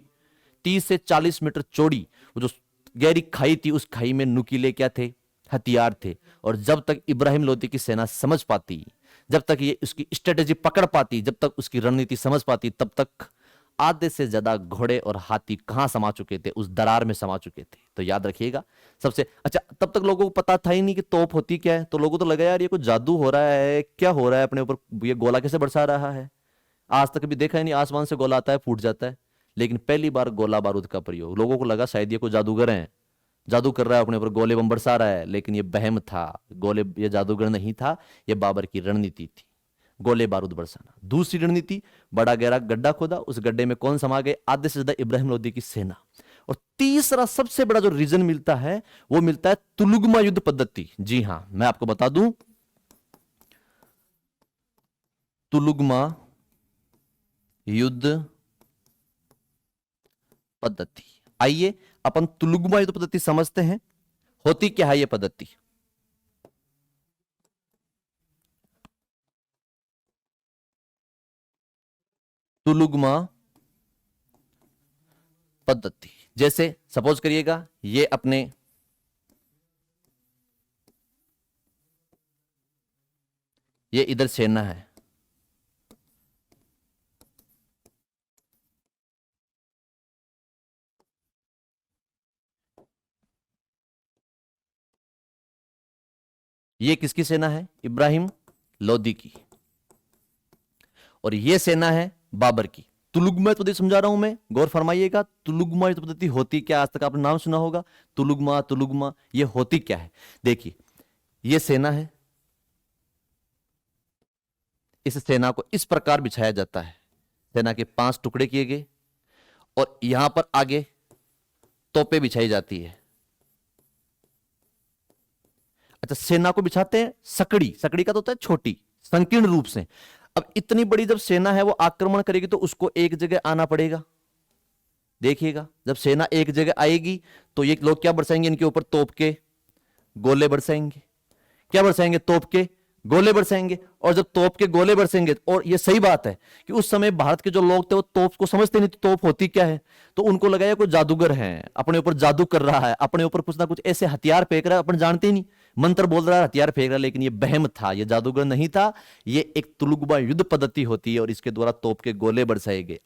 30 से 40 मीटर चौड़ी वो जो गहरी खाई थी, उस खाई में नुकीले क्या थे? हथियार थे। और जब तक इब्राहिम लोदी की सेना समझ पाती, जब तक ये उसकी स्ट्रेटेजी पकड़ पाती, जब तक उसकी रणनीति समझ पाती, तब तक आधे से ज्यादा घोड़े और हाथी कहां समा चुके थे? उस दरार में समा चुके थे। तो याद रखिएगा। सबसे अच्छा, तब तक लोगों को पता था ही नहीं कि तोप होती क्या है। तो लोगों को लगा यार ये कोई जादू हो रहा है, क्या हो रहा है अपने ऊपर, ये गोला कैसे बरसा रहा है। आज तक भी देखा ही नहीं, आसमान से गोला आता है फूट जाता है। लेकिन पहली बार गोला बारूद का प्रयोग, लोगों को लगा शायद ये कोई जादूगर है, जादू कर रहा है, अपने ऊपर गोले बम बरसा रहा है। लेकिन ये बहम था, गोले, ये जादूगर नहीं था, ये बाबर की रणनीति थी, गोले बारूद बरसाना। दूसरी रणनीति, बड़ा गहरा गड्ढा खोदा, उस गड्ढे में कौन समा गए? आधे से ज्यादा इब्राहिम लोदी की सेना। और तीसरा सबसे बड़ा जो रीजन मिलता है, वो मिलता है तुलुगमा युद्ध पद्धति। जी हां, मैं आपको बता दूं, तुलुगमा युद्ध पद्धति। आइए अपन तुलुगमा युद्ध पद्धति समझते हैं, होती क्या है ये पद्धति। तुलुगमा पद्धति, जैसे सपोज करिएगा ये अपने ये इधर सेना है, ये किसकी सेना है? इब्राहिम लोदी की। और ये सेना है बाबर की। तुलुगमा युद्ध पद्धति समझा रहा हूं मैं, गौर फरमाइएगा। तुलुगमा युद्ध पद्धति होती क्या? आज तक आपने नाम सुना होगा, तुलुगमा तुलुगमा। ये होती क्या है? देखिए, ये सेना है, इस सेना को इस प्रकार बिछाया जाता है, सेना के 5 टुकड़े किए गए, और यहां पर आगे तोपें बिछाई जाती है। अच्छा, सेना को बिछाते हैं सकड़ी, सकड़ी का तो होता है छोटी, संकीर्ण रूप से। अब इतनी बड़ी जब सेना है वो आक्रमण करेगी, तो उसको एक जगह आना पड़ेगा। देखिएगा, जब सेना एक जगह आएगी तो ये लोग क्या बरसाएंगे? इनके ऊपर तोप के गोले बरसाएंगे। क्या बरसाएंगे? तोप के गोले बरसाएंगे। और जब तोप के गोले बरसेंगे, और ये सही बात है कि उस समय भारत के जो लोग थे वो तोप को समझते नहीं, तो तोप होती क्या है, तो उनको लगा ये कोई जादूगर है, अपने ऊपर जादू कर रहा है, अपने ऊपर कुछ ना कुछ ऐसे हथियार फेंक रहा है, अपन जानते ही नहीं, मंत्र बोल रहा है, हथियार फेंक रहा है। लेकिन ये बहम था, ये जादूगर नहीं था, ये एक तुलुगमा युद्ध पद्धति होती है, और इसके द्वारा तोप के गोले बरसाए गए।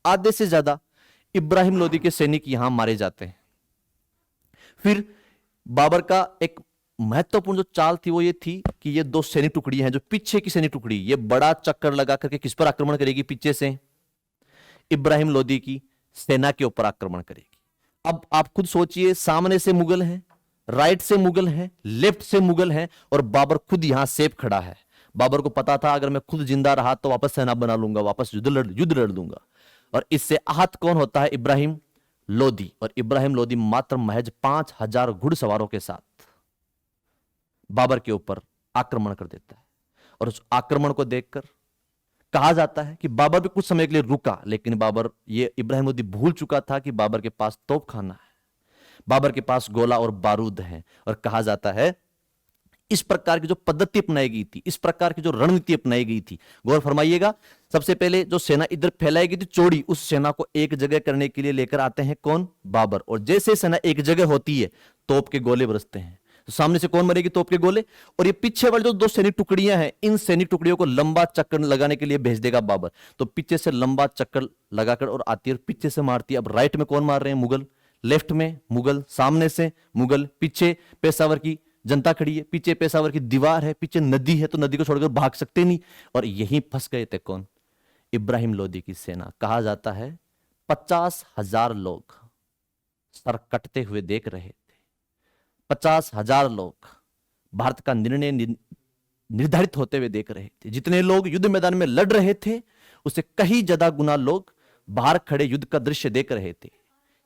आधे से ज्यादा इब्राहिम लोदी के सैनिक यहां मारे जाते हैं। फिर बाबर का एक महत्वपूर्ण जो चाल थी वो ये थी कि ये 2 सैनिक टुकड़ी हैं, जो पीछे की सैनिक टुकड़ी, ये बड़ा चक्कर लगा करके किस पर आक्रमण करेगी? पीछे से इब्राहिम लोदी की सेना के ऊपर आक्रमण करेगी। अब आप खुद सोचिए, सामने से मुगल हैं, राइट से मुगल हैं, लेफ्ट से मुगल हैं, और बाबर खुद यहां सेफ खड़ा है। बाबर को पता था अगर मैं खुद जिंदा रहा तो वापस सेना बना लूंगा, वापस युद्ध लड़ लूंगा। और इससे आहत कौन होता है? इब्राहिम लोदी। और इब्राहिम लोदी मात्र महज 5000 घुड़सवारों के साथ बाबर के ऊपर आक्रमण कर देता है। और उस आक्रमण को देखकर कहा जाता है कि बाबर भी कुछ समय के लिए रुका, लेकिन बाबर, ये इब्राहिम लोदी भूल चुका था कि बाबर के पास तोपखाना है, बाबर के पास गोला और बारूद है। और कहा जाता है इस प्रकार की जो पद्धति अपनाई गई थी, इस प्रकार की जो रणनीति अपनाई गई थी, गौर फरमाइएगा। सबसे पहले जो सेना इधर फैलाई गई थी चौड़ी, उस सेना को एक जगह करने के लिए लेकर आते हैं कौन? बाबर। और जैसे सेना एक जगह होती है, तोप के गोले बरसते हैं। तो सामने से कौन मारेगी तोप के गोले, और ये पीछे वाले जो दो सैनिक टुकड़ियां हैं, इन सैनिक टुकड़ियों को लंबा चक्कर लगाने के लिए भेज देगा बाबर। तो पीछे से लंबा चक्कर लगाकर और आती है और पीछे से मारती है। अब राइट में कौन मार रहे हैं, मुगल, लेफ्ट में मुगल, सामने से मुगल, पीछे पेशावर की जनता खड़ी है, पीछे पेशावर की दीवार है, पीछे नदी है, तो नदी को छोड़कर भाग सकते नहीं। और यहीं फंस गए थे कौन, इब्राहिम लोदी की सेना। कहा जाता है 50,000 लोग सर कटते हुए देख रहे थे। 50,000 लोग भारत का निर्णय निर्धारित होते हुए देख रहे थे। जितने लोग युद्ध मैदान में लड़ रहे थे, उससे कहीं ज्यादा गुना लोग बाहर खड़े युद्ध का दृश्य देख रहे थे।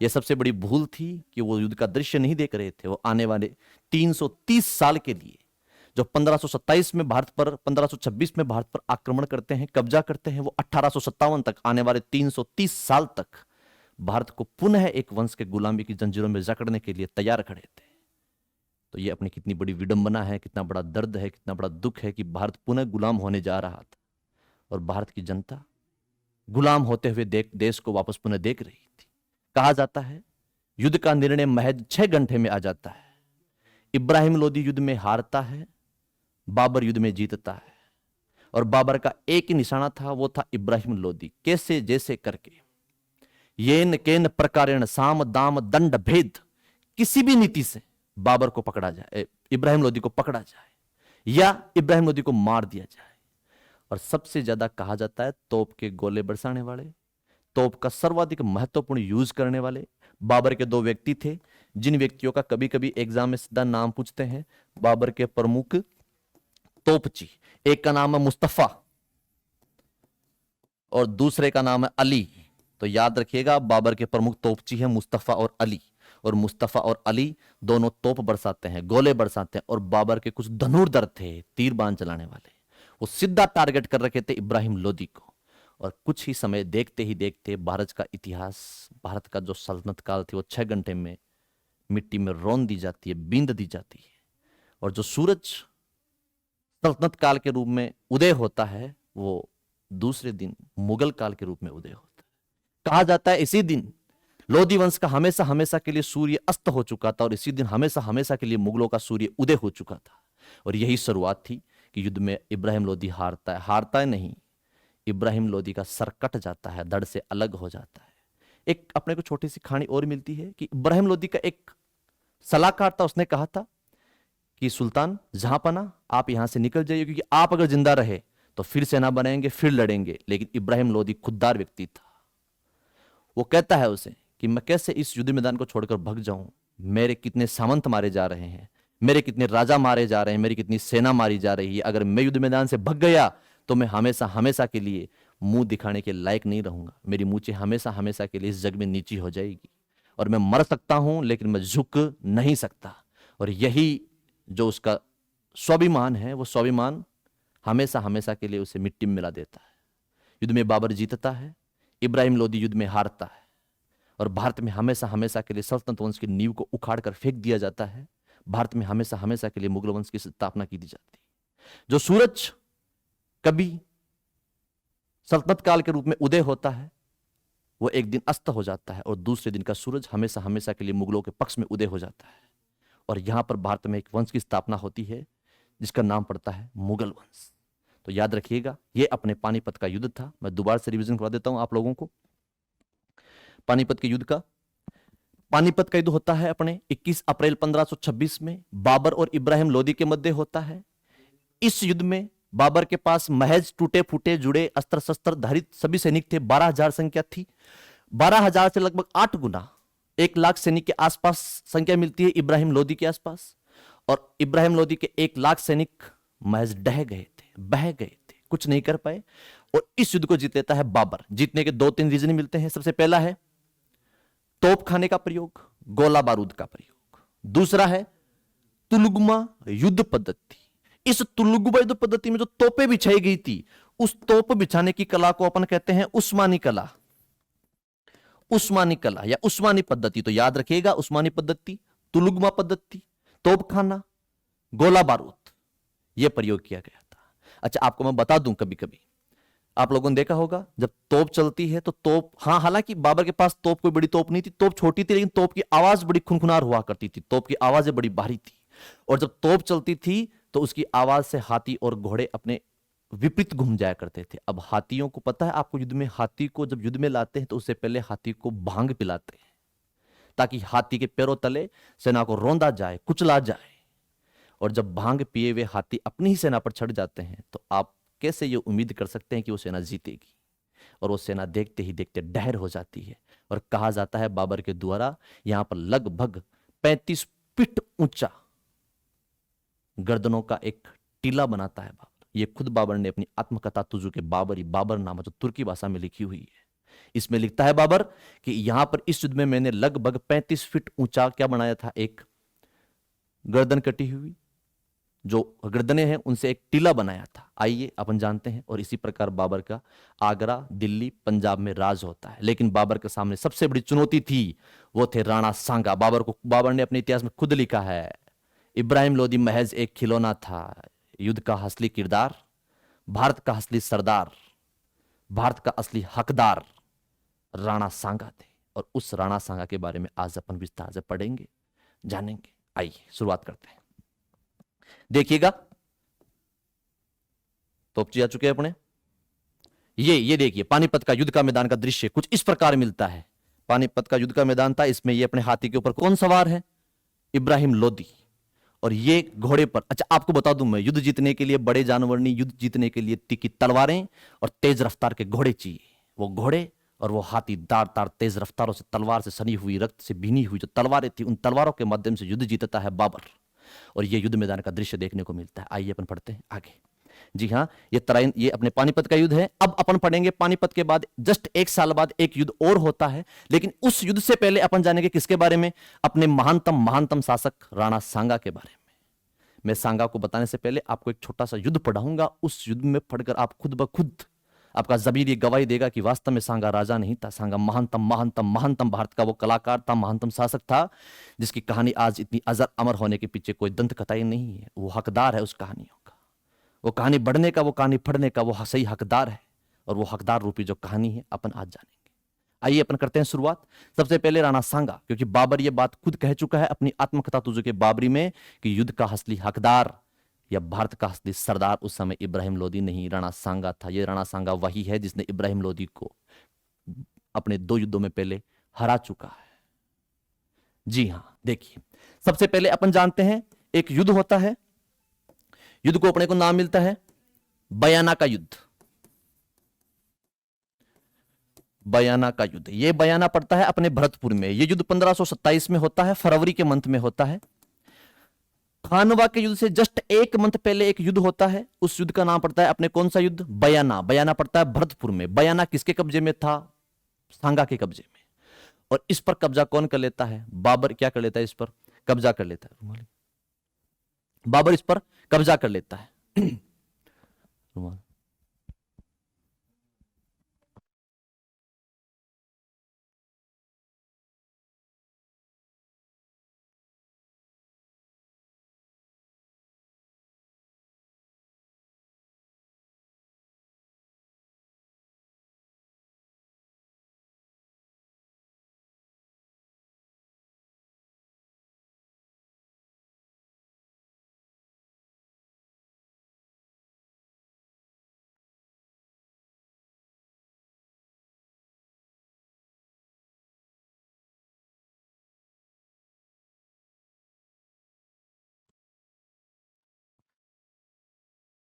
यह सबसे बड़ी भूल थी कि वो युद्ध का दृश्य नहीं देख रहे थे, वो आने वाले 330 साल के लिए, जो 1527 में भारत पर, 1526 में भारत पर आक्रमण करते हैं, कब्जा करते हैं, वो 1857 तक, आने वाले 330 साल तक भारत को पुनः एक वंश के गुलामी की जंजीरों में जकड़ने के लिए तैयार खड़े थे। तो ये अपनी कितनी बड़ी विडंबना है, कितना बड़ा दर्द है, कितना बड़ा दुख है कि भारत पुनः गुलाम होने जा रहा था और भारत की जनता गुलाम होते हुए देश को वापस पुनः देख रही थी। कहा जाता है युद्ध का निर्णय महज 6 घंटे में आ जाता है। इब्राहिम लोदी युद्ध में हारता है, बाबर युद्ध में जीतता है। और बाबर का एक ही निशाना था, वो था इब्राहिम लोदी। कैसे, जैसे करके, येन केन प्रकारेण साम दाम दंड भेद, किसी भी नीति से बाबर को पकड़ा जाए, इब्राहिम लोदी को पकड़ा जाए या इब्राहिम लोदी को मार दिया जाए। और सबसे ज्यादा कहा जाता है तोप के गोले बरसाने वाले, तोप का सर्वाधिक महत्वपूर्ण यूज करने वाले बाबर के 2 व्यक्ति थे, जिन व्यक्तियों का कभी कभी एग्जाम में सीधा नाम पूछते हैं। बाबर के प्रमुख तोपची, एक का नाम है मुस्तफा और दूसरे का नाम है अली। तो याद रखिएगा, बाबर के प्रमुख तोपची है मुस्तफा और अली। और मुस्तफा और अली दोनों तोप बरसाते हैं, गोले बरसाते हैं। और बाबर के कुछ धनुर्धर थे, तीर बाण चलाने वाले, वो सीधा टारगेट कर रखे थे इब्राहिम लोदी को। और कुछ ही समय देखते ही देखते भारत का इतिहास, भारत का जो सल्तनत काल थी, वो 6 घंटे में मिट्टी में रौंद दी जाती है, बींद दी जाती है। और जो सूरज सल्तनत काल के रूप में उदय होता है, वो दूसरे दिन मुगल काल के रूप में उदय होता है। कहा जाता है इसी दिन लोदी वंश का हमेशा हमेशा के लिए सूर्य अस्त हो चुका था और इसी दिन हमेशा हमेशा के लिए मुगलों का सूर्य उदय हो चुका था। और यही शुरुआत थी कि युद्ध में इब्राहिम लोदी हारता है नहीं, इब्राहिम लोदी का सर कट जाता है, धड़ से अलग हो जाता है। एक अपने को छोटी सी कहानी और मिलती है कि इब्राहिम लोदी का एक सलाहकार था, उसने कहा था कि सुल्तान जहांपना, आप यहां से निकल जाइए, क्योंकि आप अगर जिंदा रहे तो फिर सेना बनाएंगे, फिर लड़ेंगे। लेकिन इब्राहिम लोदी खुददार व्यक्ति था। वो कहता है उसे कि मैं कैसे इस युद्ध मैदान को छोड़कर भाग जाऊं, मेरे कितने सामंत मारे जा रहे हैं, मेरे कितने राजा मारे जा रहे हैं, मेरी कितनी सेना मारी जा रही है। अगर मैं युद्ध मैदान से भाग गया तो मैं हमेशा हमेशा के लिए मुंह दिखाने के लायक नहीं रहूंगा, मेरी मूंछें हमेशा हमेशा के लिए इस जग में नीची हो जाएगी और मैं मर सकता हूं लेकिन मैं झुक नहीं सकता। और यही जो उसका स्वाभिमान है, वो स्वाभिमान हमेशा हमेशा के लिए उसे मिट्टी में मिला देता है। युद्ध में बाबर जीतता है, इब्राहिम लोदी युद्ध में हारता है और भारत में हमेशा हमेशा के लिए सल्तनत वंश की नींव को उखाड़ कर फेंक दिया जाता है। भारत में हमेशा हमेशा के लिए मुगल वंश की स्थापना की दी जाती है। जो सूरज कभी सल्तनत काल के रूप में उदय होता है, वो एक दिन अस्त हो जाता है और दूसरे दिन का सूरज हमेशा हमेशा के लिए मुगलों के पक्ष में उदय हो जाता है। और यहां पर भारत में एक वंश की स्थापना होती है जिसका नाम पड़ता है मुगल वंश। तो याद रखिएगा, यह अपने पानीपत का युद्ध था। मैं दोबारा से रिवीजन करवा देता हूं आप लोगों को। पानीपत के युद्ध का, पानीपत का युद्ध होता है अपने 21 अप्रैल 1526 में बाबर और इब्राहिम लोदी के मध्य होता है। इस युद्ध में बाबर के पास महज टूटे फूटे जुड़े अस्त्र शस्त्र धारित सभी सैनिक थे। 12,000 संख्या थी। 12,000 से लगभग 8 गुना, 1 लाख सैनिक के आसपास संख्या मिलती है इब्राहिम लोदी के आसपास। और इब्राहिम लोदी के 1 लाख सैनिक महज बह गए थे, कुछ नहीं कर पाए। और इस युद्ध को जीत लेता है बाबर। जीतने के 2-3 रीजन मिलते हैं। सबसे पहला है तोप खाने का प्रयोग, गोला बारूद का प्रयोग। दूसरा है तुलुगमा युद्ध पद्धति। इस तुलुगमा युद्ध पद्धति में जो तोपें बिछाई गई थी, उस तोप बिछाने की कला को अपन कहते हैं उस्मानी कला, उस्मानी कला या उस्मानी पद्धति। तो याद रखिएगा, उस्मानी पद्धति, तुलुगमा पद्धति, तोप खाना, गोला बारूद, यह प्रयोग किया गया था। अच्छा, आपको मैं बता दूं, कभी कभी आप लोगों ने देखा होगा जब तोप चलती है तो तोप, हाँ, हालांकि बाबर के पास तोप कोई बड़ी तोप नहीं थी, तोप छोटी थी, लेकिन तोप की आवाज बड़ी खुनखुनार हुआ करती थी, तोप की आवाजें बड़ी भारी थी। और जब तोप चलती थी तो उसकी आवाज से हाथी और घोड़े अपने विपरीत घूम जाया करते थे। अब हाथियों को पता है आपको, युद्ध में हाथी को जब युद्ध में लाते हैं तो उससे पहले हाथी को भांग पिलाते हैं ताकि हाथी के पैरों तले सेना को रौंदा जाए, कुचला जाए। और जब भांग पिए हुए हाथी अपनी ही सेना पर चढ़ जाते हैं तो आप कैसे ये उम्मीद कर सकते हैं कि वो सेना जीतेगी। और वो सेना देखते ही देखते ढहर हो जाती है। और कहा जाता है बाबर के द्वारा यहां पर लगभग 35 फीट ऊंचा गर्दनों का एक टीला बनाता है बाबर। ये खुद बाबर ने अपनी आत्मकथा तुजु के बाबरी बाबर नामा जो तुर्की भाषा में लिखी हुई है, इसमें लिखता है बाबर कि यहां पर इस युद्ध में मैंने लगभग 35 फीट ऊंचा क्या बनाया था, एक गर्दन कटी हुई जो गर्दनें हैं उनसे एक टीला बनाया था। आइए अपन जानते हैं। और इसी प्रकार बाबर का आगरा, दिल्ली, पंजाब में राज होता है। लेकिन बाबर के सामने सबसे बड़ी चुनौती थी, वो थे राणा सांगा। बाबर ने अपने इतिहास में खुद लिखा है, इब्राहिम लोदी महज एक खिलौना था, युद्ध का असली किरदार, भारत का असली सरदार, भारत का असली हकदार राणा सांगा थे। और उस राणा सांगा के बारे में आज अपन विस्तार से पढ़ेंगे, जानेंगे। आइए शुरुआत करते हैं। देखिएगा, तोपची आ चुके हैं अपने। ये देखिए पानीपत का युद्ध का मैदान का दृश्य कुछ इस प्रकार मिलता है। पानीपत का युद्ध का मैदान था, इसमें ये अपने हाथी के ऊपर कौन सवार है, इब्राहिम लोदी। और ये घोड़े पर, अच्छा आपको बता दूं मैं, युद्ध जीतने के लिए बड़े जानवर नहीं, युद्ध जीतने के लिए तीखी तलवारें और तेज रफ्तार के घोड़े चाहिए। वो घोड़े और वो हाथी दार तार तेज रफ्तारों से, तलवार से सनी हुई, रक्त से भीनी हुई जो तलवारें थी, उन तलवारों के माध्यम से युद्ध जीतता है बाबर। और ये युद्ध मैदान का दृश्य देखने को मिलता है। आइए अपन पढ़ते हैं आगे। जी हाँ, ये अपने पानीपत का युद्ध है। अब अपन पढ़ेंगे पानीपत के बाद जस्ट एक साल बाद एक युद्ध और होता है। लेकिन उस युद्ध से पहले अपन जानेंगे किसके बारे में, अपने महानतम शासक राणा सांगा के बारे में। मैं सांगा को बताने से पहले आपको एक छोटा सा युद्ध पढ़ाऊंगा। उस युद्ध में पढ़कर आप खुद ब खुद आपका ज़मीर ये गवाही देगा कि वास्तव में सांगा राजा नहीं था, सांगा महानतम भारत का वो कलाकार था, महानतम शासक था, जिसकी कहानी आज इतनी अजर अमर होने के पीछे कोई दंत कथा ही नहीं है। वो हकदार है उस कहानियों का, वो कहानी बढ़ने का, वो कहानी पढ़ने का, वो सही हकदार है। और वो हकदार रूपी जो कहानी है अपन आज जानेंगे। आइए अपन करते हैं शुरुआत। सबसे पहले राणा सांगा, क्योंकि बाबर ये बात खुद कह चुका है अपनी आत्मकथा तुझे के बाबरी में कि युद्ध का असली हकदार या भारत का असली सरदार उस समय इब्राहिम लोदी नहीं, राणा सांगा था। ये राणा सांगा वही है जिसने इब्राहिम लोदी को अपने 2 युद्धों में पहले हरा चुका है। जी हां, देखिए सबसे पहले अपन जानते हैं एक युद्ध होता है, युद्ध को अपने को नाम मिलता है बयाना का युद्ध। बयाना का युद्ध, यह बयाना पड़ता है अपने भरतपुर में। यह युद्ध 1527 में होता है, फरवरी के मंथ में होता है। खानवा के युद्ध से जस्ट एक मंथ पहले एक युद्ध होता है, उस युद्ध का नाम पड़ता है अपने कौन सा युद्ध, बयाना। बयाना पड़ता है भरतपुर में। बयाना किसके कब्जे में था, सांगा के कब्जे में। और इस पर कब्जा कौन कर लेता है, बाबर क्या कर लेता है, इस पर कब्जा कर लेता है, बाबर इस पर कब्जा कर लेता है।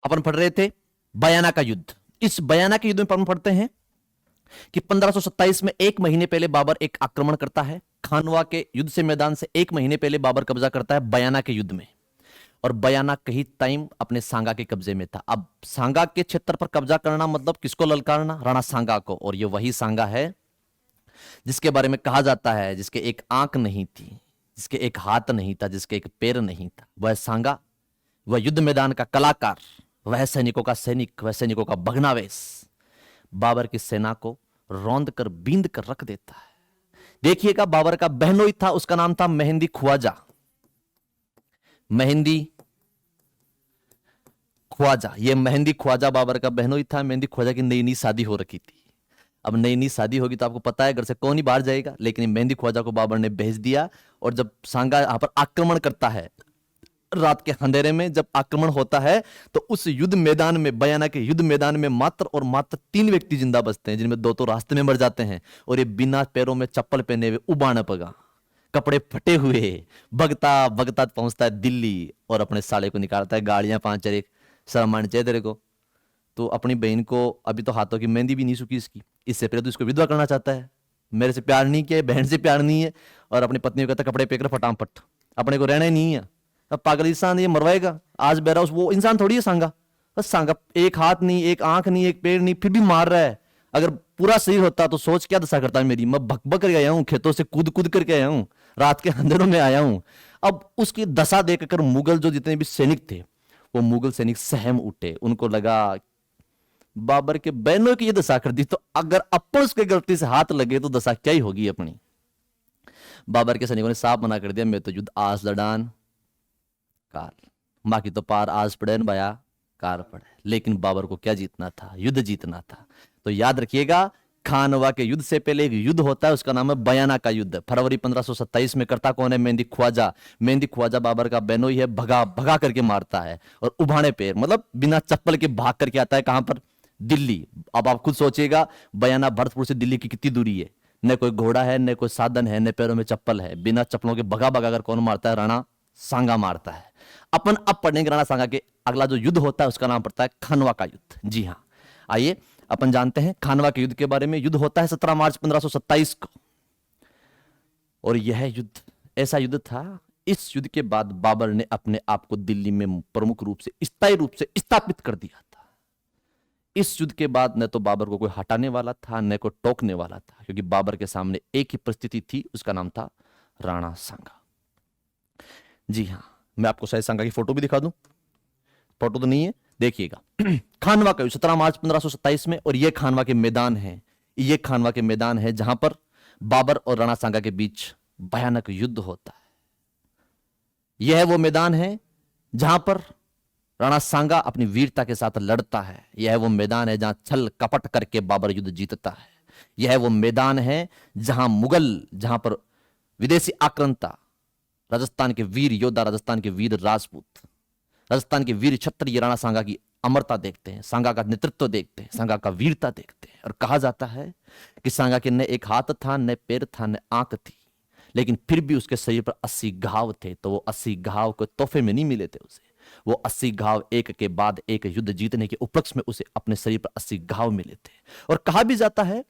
अपन पढ़ रहे थे बयाना का युद्ध। इस बयाना के युद्ध में अपन पढ़ते हैं कि 1527 में एक महीने पहले बाबर एक आक्रमण करता है। खानवा के युद्ध से मैदान से एक महीने पहले बाबर कब्जा करता है बयाना के युद्ध में। और बयाना कहीं टाइम अपने सांगा के कब्जे में था। अब सांगा के क्षेत्र पर कब्जा करना मतलब किसको ललकारना, राणा सांगा को। और ये वही सांगा है जिसके बारे में कहा जाता है जिसके एक आंख नहीं थी, जिसके एक हाथ नहीं था, जिसके एक पैर नहीं था, वह सांगा, वह युद्ध मैदान का कलाकार, वह सैनिकों का सैनिक, वह सैनिकों का भग्नावेश बाबर की सेना को रौंद कर बींद कर रख देता है। देखिएगा, बाबर का बहनोई था, उसका नाम था मेहंदी ख्वाजा। मेहंदी ख्वाजा, ये मेहंदी ख्वाजा बाबर का बहनोई था। मेहंदी ख्वाजा की नई नई शादी हो रखी थी। अब नई नई शादी होगी तो आपको पता है घर से कौन ही बाहर जाएगा। लेकिन मेहंदी ख्वाजा को बाबर ने भेज दिया। और जब सांगा यहां पर आक्रमण करता है रात के अंधेरे में जब आक्रमण होता है तो उस युद्ध मैदान में, बयाना के युद्ध मैदान में मात्र और मात्र 3 व्यक्ति जिंदा बचते हैं, जिनमें 2 तो रास्ते में मर जाते हैं और ये बिना पैरों में चप्पल पहने हुए, उबाना पगा, कपड़े फटे हुए, भगता भगता पहुंचता है दिल्ली और अपने साले को निकालता है, गाड़ियां 5 एक, शर्म आनी चाहिए तेरे को। तो अपनी बहन को, अभी तो हाथों की मेहंदी भी नहीं सूखी इसकी, इससे पहले तो इसको विधवा करना चाहता है, मेरे से प्यार नहीं किया, बहन से प्यार नहीं है, और अपनी पत्नी को कहता है कपड़े फेंक फटाफट, अपने को रहना ही नहीं है। अब पागल इंसान ये मरवाएगा, आज बहरा वो इंसान थोड़ी है सांगा, बस सांगा, एक हाथ नहीं, एक आंख नहीं, एक पैर नहीं, फिर भी मार रहा है। अगर पूरा शरीर होता तो सोच क्या दशा करता है मेरी, मैं भक भक करके आया हूँ, खेतों से कूद कूद करके आया हूँ, रात के अंधेरों में आया हूँ। अब उसकी दशा देखकर मुगल जो जितने भी सैनिक थे वो मुगल सैनिक सहम उठे, उनको लगा बाबर के बहनों की ये दशा कर दी तो अगर अपन उसके गलती से हाथ लगे तो दशा क्या ही होगी अपनी। बाबर के सैनिकों ने साफ मना कर दिया, मैं तो युद्ध आज लड़ान काल, माँ की तो पार आज पड़े न भया कार पड़े। लेकिन बाबर को क्या जीतना था, युद्ध जीतना था। तो याद रखिएगा, खानवा के युद्ध से पहले एक युद्ध होता है, उसका नाम है बयाना का युद्ध। फरवरी 1527 में करता कौन है, मेहंदी ख्वाजा। मेहंदी ख्वाजा बाबर का बहनोई है, भगा भगा करके मारता है और उभाने पैर, मतलब बिना चप्पल के भाग करके आता है, कहां पर, दिल्ली। अब आप खुद सोचिएगा, बयाना भरतपुर से दिल्ली की कितनी दूरी है, न कोई घोड़ा है, न कोई साधन है, न पैरों में चप्पल है, बिना चप्पलों के भगा भगा कर कौन मारता है, राणा सांगा मारता है। अपन अब पढ़ेंगे राणा सांगा के अगला जो युद्ध होता है उसका नाम पड़ता है खानवा का युद्ध। जी हाँ, आइए अपन जानते हैं खानवा के युद्ध के बारे में। युद्ध होता है 17 मार्च 1527 को, और यह युद्ध ऐसा युद्ध था, इस युद्ध के बाद बाबर ने अपने आप को दिल्ली में प्रमुख रूप से, स्थायी रूप से स्थापित कर दिया था। इस युद्ध के बाद न तो बाबर को कोई हटाने वाला था, न कोई टोकने वाला था, क्योंकि बाबर के सामने एक ही परिस्थिति थी, उसका नाम था राणा सांगा। जी हाँ, मैं आपको शायद सांगा की फोटो भी दिखा दूं, फोटो तो नहीं है, देखिएगा। खानवा का युद्ध 17 मार्च 1527 में, और ये खानवा के मैदान है, ये खानवा के मैदान है जहां पर बाबर और राणा सांगा के बीच भयानक युद्ध होता है। यह वो मैदान है जहां पर राणा सांगा अपनी वीरता के साथ लड़ता है। यह वो मैदान है जहां छल कपट करके बाबर युद्ध जीतता है। यह वो मैदान है जहां मुगल, जहां पर विदेशी आक्रांता, राजस्थान के वीर योद्धा, राजस्थान के वीर राजपूत, राजस्थान के वीर क्षत्रिय राणा सांगा की अमरता देखते हैं, सांगा का नेतृत्व देखते हैं, सांगा का वीरता देखते हैं। और कहा जाता है कि सांगा के न एक हाथ था, न पैर था, न आंख थी, लेकिन फिर भी उसके शरीर पर 80 घाव थे। तो वो 80 घाव को तोहफे में नहीं मिले थे उसे, वो 80 घाव एक के बाद एक युद्ध जीतने के उपलक्ष्य में उसे अपने शरीर पर 80 घाव मिले थे। और कहा भी जाता है,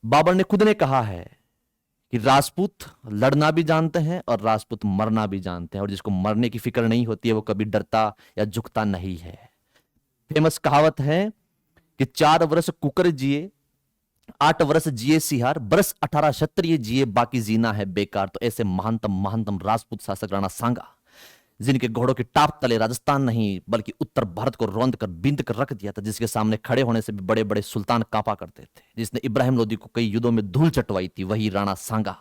बाबर ने खुद ने कहा है कि राजपूत लड़ना भी जानते हैं और राजपूत मरना भी जानते हैं, और जिसको मरने की फिक्र नहीं होती है वो कभी डरता या झुकता नहीं है। फेमस कहावत है कि 4 वर्ष कुकर जिए, 8 वर्ष जिए सिहार, बरस 18 क्षत्रिय जिए, बाकी जीना है बेकार। तो ऐसे महानतम महानतम राजपूत शासक राणा सांगा, जिनके घोड़ों की टाप तले राजस्थान नहीं बल्कि उत्तर भारत को रौंद कर बिंद कर रख दिया था, जिसके सामने खड़े होने से भी बड़े बड़े सुल्तान कांपा करते थे, जिसने इब्राहिम लोदी को कई युद्धों में धूल चटवाई थी, वही राणा सांगा।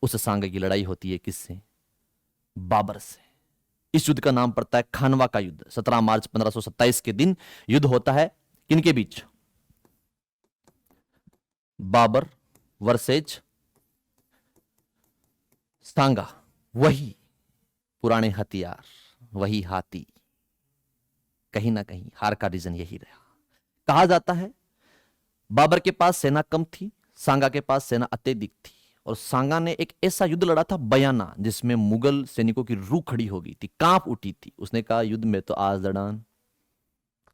उस सांगा की लड़ाई होती है किससे, बाबर से। इस युद्ध का नाम पड़ता है खानवा का युद्ध। 17 मार्च 1527 के दिन युद्ध होता है किनके बीच, बाबर वर्सेज सांगा। वही पुराने हथियार, वही हाथी, कहीं ना कहीं हार का रीजन यही रहा। कहा जाता है बाबर के पास सेना कम थी, सांगा के पास सेना अत्यधिक थी, और सांगा ने एक ऐसा युद्ध लड़ा था बयाना, जिसमें मुगल सैनिकों की रूह खड़ी हो गई थी, कांप उठी थी। उसने कहा युद्ध में तो आज लड़ान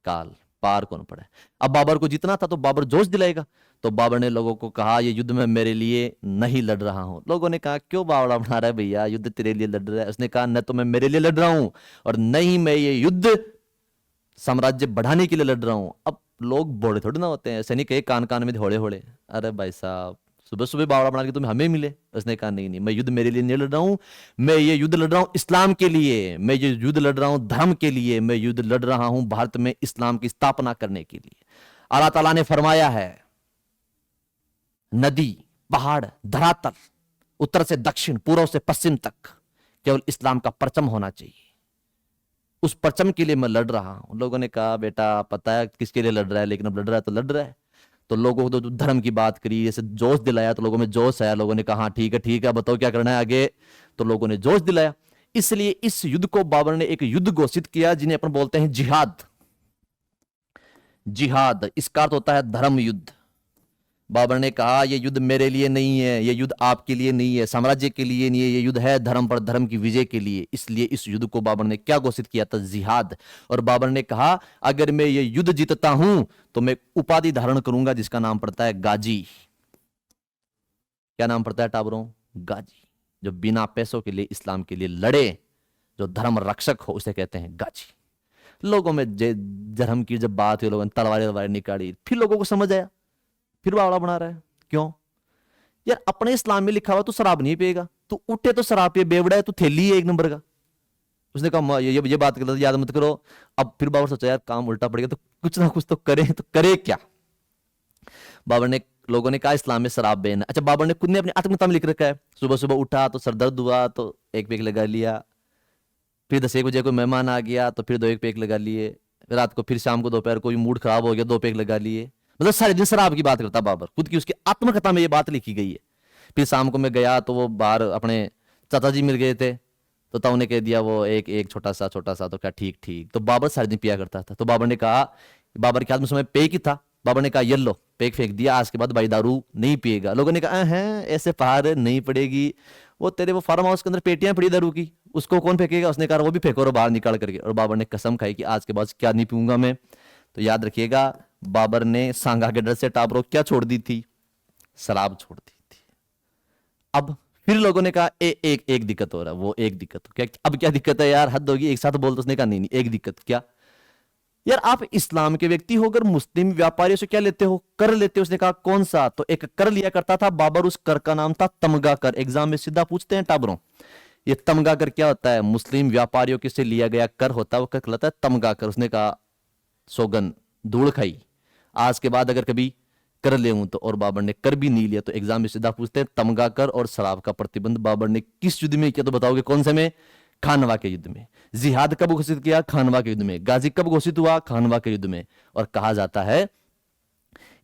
काल, पार कौन पड़े। अब बाबर को जीतना था तो बाबर जोश दिलाएगा, तो बाबर ने लोगों को कहा ये युद्ध में मेरे लिए नहीं लड़ रहा हूं। लोगों ने कहा क्यों बावड़ा बना रहा है भैया, युद्ध तेरे लिए लड़ रहा है। उसने कहा न तो मैं मेरे लिए लड़ रहा हूं और न ही मैं ये युद्ध साम्राज्य बढ़ाने के लिए लड़ रहा हूं। अब लोग बोड़े थोड़ी ना होते हैं, सैनिक एक कान कान में होड़े होड़े, अरे भाई साहब सुबह सुबह बावड़ा बना के तुम्हें हमें मिले। उसने कहा नहीं नहीं, मैं युद्ध मेरे लिए नहीं लड़ रहा हूं, मैं ये युद्ध लड़ रहा हूं इस्लाम के लिए, मैं ये युद्ध लड़ रहा हूं धर्म के लिए, मैं युद्ध लड़ रहा हूं भारत में इस्लाम की स्थापना करने के लिए। अल्लाह ताला ने फरमाया है नदी, पहाड़, धरातल, उत्तर से दक्षिण, पूर्व से पश्चिम तक केवल इस्लाम का परचम होना चाहिए। उस परचम के लिए मैं लड़ रहा हूं। लोगों ने कहा बेटा पता है किसके लिए लड़ रहा है, लेकिन अब लड़ रहा है तो लड़ रहा है। तो लोगों को तो धर्म की बात करी, जैसे जोश दिलाया, तो लोगों में जोश आया। लोगों ने कहा हाँ ठीक है बताओ क्या करना है आगे। तो लोगों ने जोश दिलाया। इसलिए इस युद्ध को बाबर ने एक युद्ध घोषित किया जिन्हें अपन बोलते हैं जिहाद। जिहाद इसका अर्थ होता है धर्म युद्ध। बाबर ने कहा यह युद्ध मेरे लिए नहीं है, यह युद्ध आपके लिए नहीं है, साम्राज्य के लिए नहीं है, यह युद्ध है धर्म पर धर्म की विजय के लिए। इसलिए इस युद्ध को बाबर ने क्या घोषित किया था? जिहाद। और बाबर ने कहा अगर मैं यह युद्ध जीतता हूं तो मैं उपाधि धारण करूंगा जिसका नाम पड़ता है गाजी। क्या नाम पड़ता है टाबरों? गाजी। जो बिना पैसों के लिए इस्लाम के लिए लड़े, जो धर्म रक्षक हो, उसे कहते हैं गाजी। लोगों में धर्म की जब बात हुई, लोगों ने तलवारें निकाली, फिर लोगों को समझ आया, फिर बावड़ा बना रहा है। क्यों यार? अपने इस्लाम में लिखा हुआ तू शराब नहीं पिएगा, तू उठे तो शराब पिए, बेवड़ा है, तू थैली है एक नंबर का। उसने कहा ये बात कर याद मत करो। अब फिर बाबर सोचा यार काम उल्टा पड़ गया, तो कुछ ना कुछ तो करे क्या? बाबर ने, लोगों ने कहा इस्लाम में शराब बैन है। अच्छा, बाबर ने खुद ने अपनी आत्मकथा में लिख रखा है, सुबह सुबह उठा तो सर दर्द हुआ तो एक पेक लगा लिया, फिर 10 बजे कोई मेहमान आ गया तो फिर 2 पेक लगा लिए, रात को फिर शाम को दोपहर कोई मूड खराब हो गया 2 पेक लगा लिए। मतलब सारे दिन शराब की बात करता बाबर, खुद की उसकी आत्मकथा में ये बात लिखी गई है। फिर शाम को मैं गया तो वो बाहर अपने चाचा जी मिल गए थे, तो ताऊ ने कह दिया वो एक छोटा सा, तो क्या ठीक। तो बाबर सारे दिन पिया करता था। तो बाबर ने कहा, बाबर के हाथ में समय पेक ही था, बाबर ने कहा ये लो, पेक फेंक दिया, आज के बाद भाई दारू नहीं पिएगा। लोगों ने कहा है ऐसे पहाड़ नहीं पड़ेगी, वो तेरे वो फार्म हाउस के अंदर पेटियां पड़ी दारू की, उसको कौन फेंकेगा? उसने कहा वो भी फेंको, और बाहर निकाल करके। और बाबर ने कसम खाई कि आज के बाद क्या नहीं पीऊंगा मैं। तो याद रखिएगा, बाबर ने सांगा के डर से टाबरो क्या छोड़ दी थी? शराब छोड़ दी थी। अब फिर लोगों ने कहा एक दिक्कत हो रहा है। वो एक दिक्कत क्या? अब क्या दिक्कत है यार, हद होगी, एक साथ बोल। तो उसने कहा नहीं, एक दिक्कत क्या यार, आप इस्लाम के व्यक्ति होकर मुस्लिम व्यापारियों से क्या लेते हो? कर लेते हो। उसने कहा कौन सा? तो एक कर लिया करता था बाबर, उस कर का नाम था तमगा कर। एग्जाम में सीधा पूछते हैं टाबरों, ये तमगा कर क्या होता है? मुस्लिम व्यापारियों के से लिया गया कर होता है, वो कर कहलाता है तमगा कर। उसने कहा सोगन धूल खाई, आज के बाद अगर कभी कर ले तो। और बाबर ने कर भी नहीं लिया। तो एग्जाम में सीधा पूछते हैं तमगा कर और शराब का प्रतिबंध बाबर ने किस युद्ध में किया? तो बताओगे कौन से में? खानवा के युद्ध में। जिहाद कब घोषित किया? खानवा के युद्ध में। गाजी कब घोषित हुआ? खानवा के युद्ध में। और कहा जाता है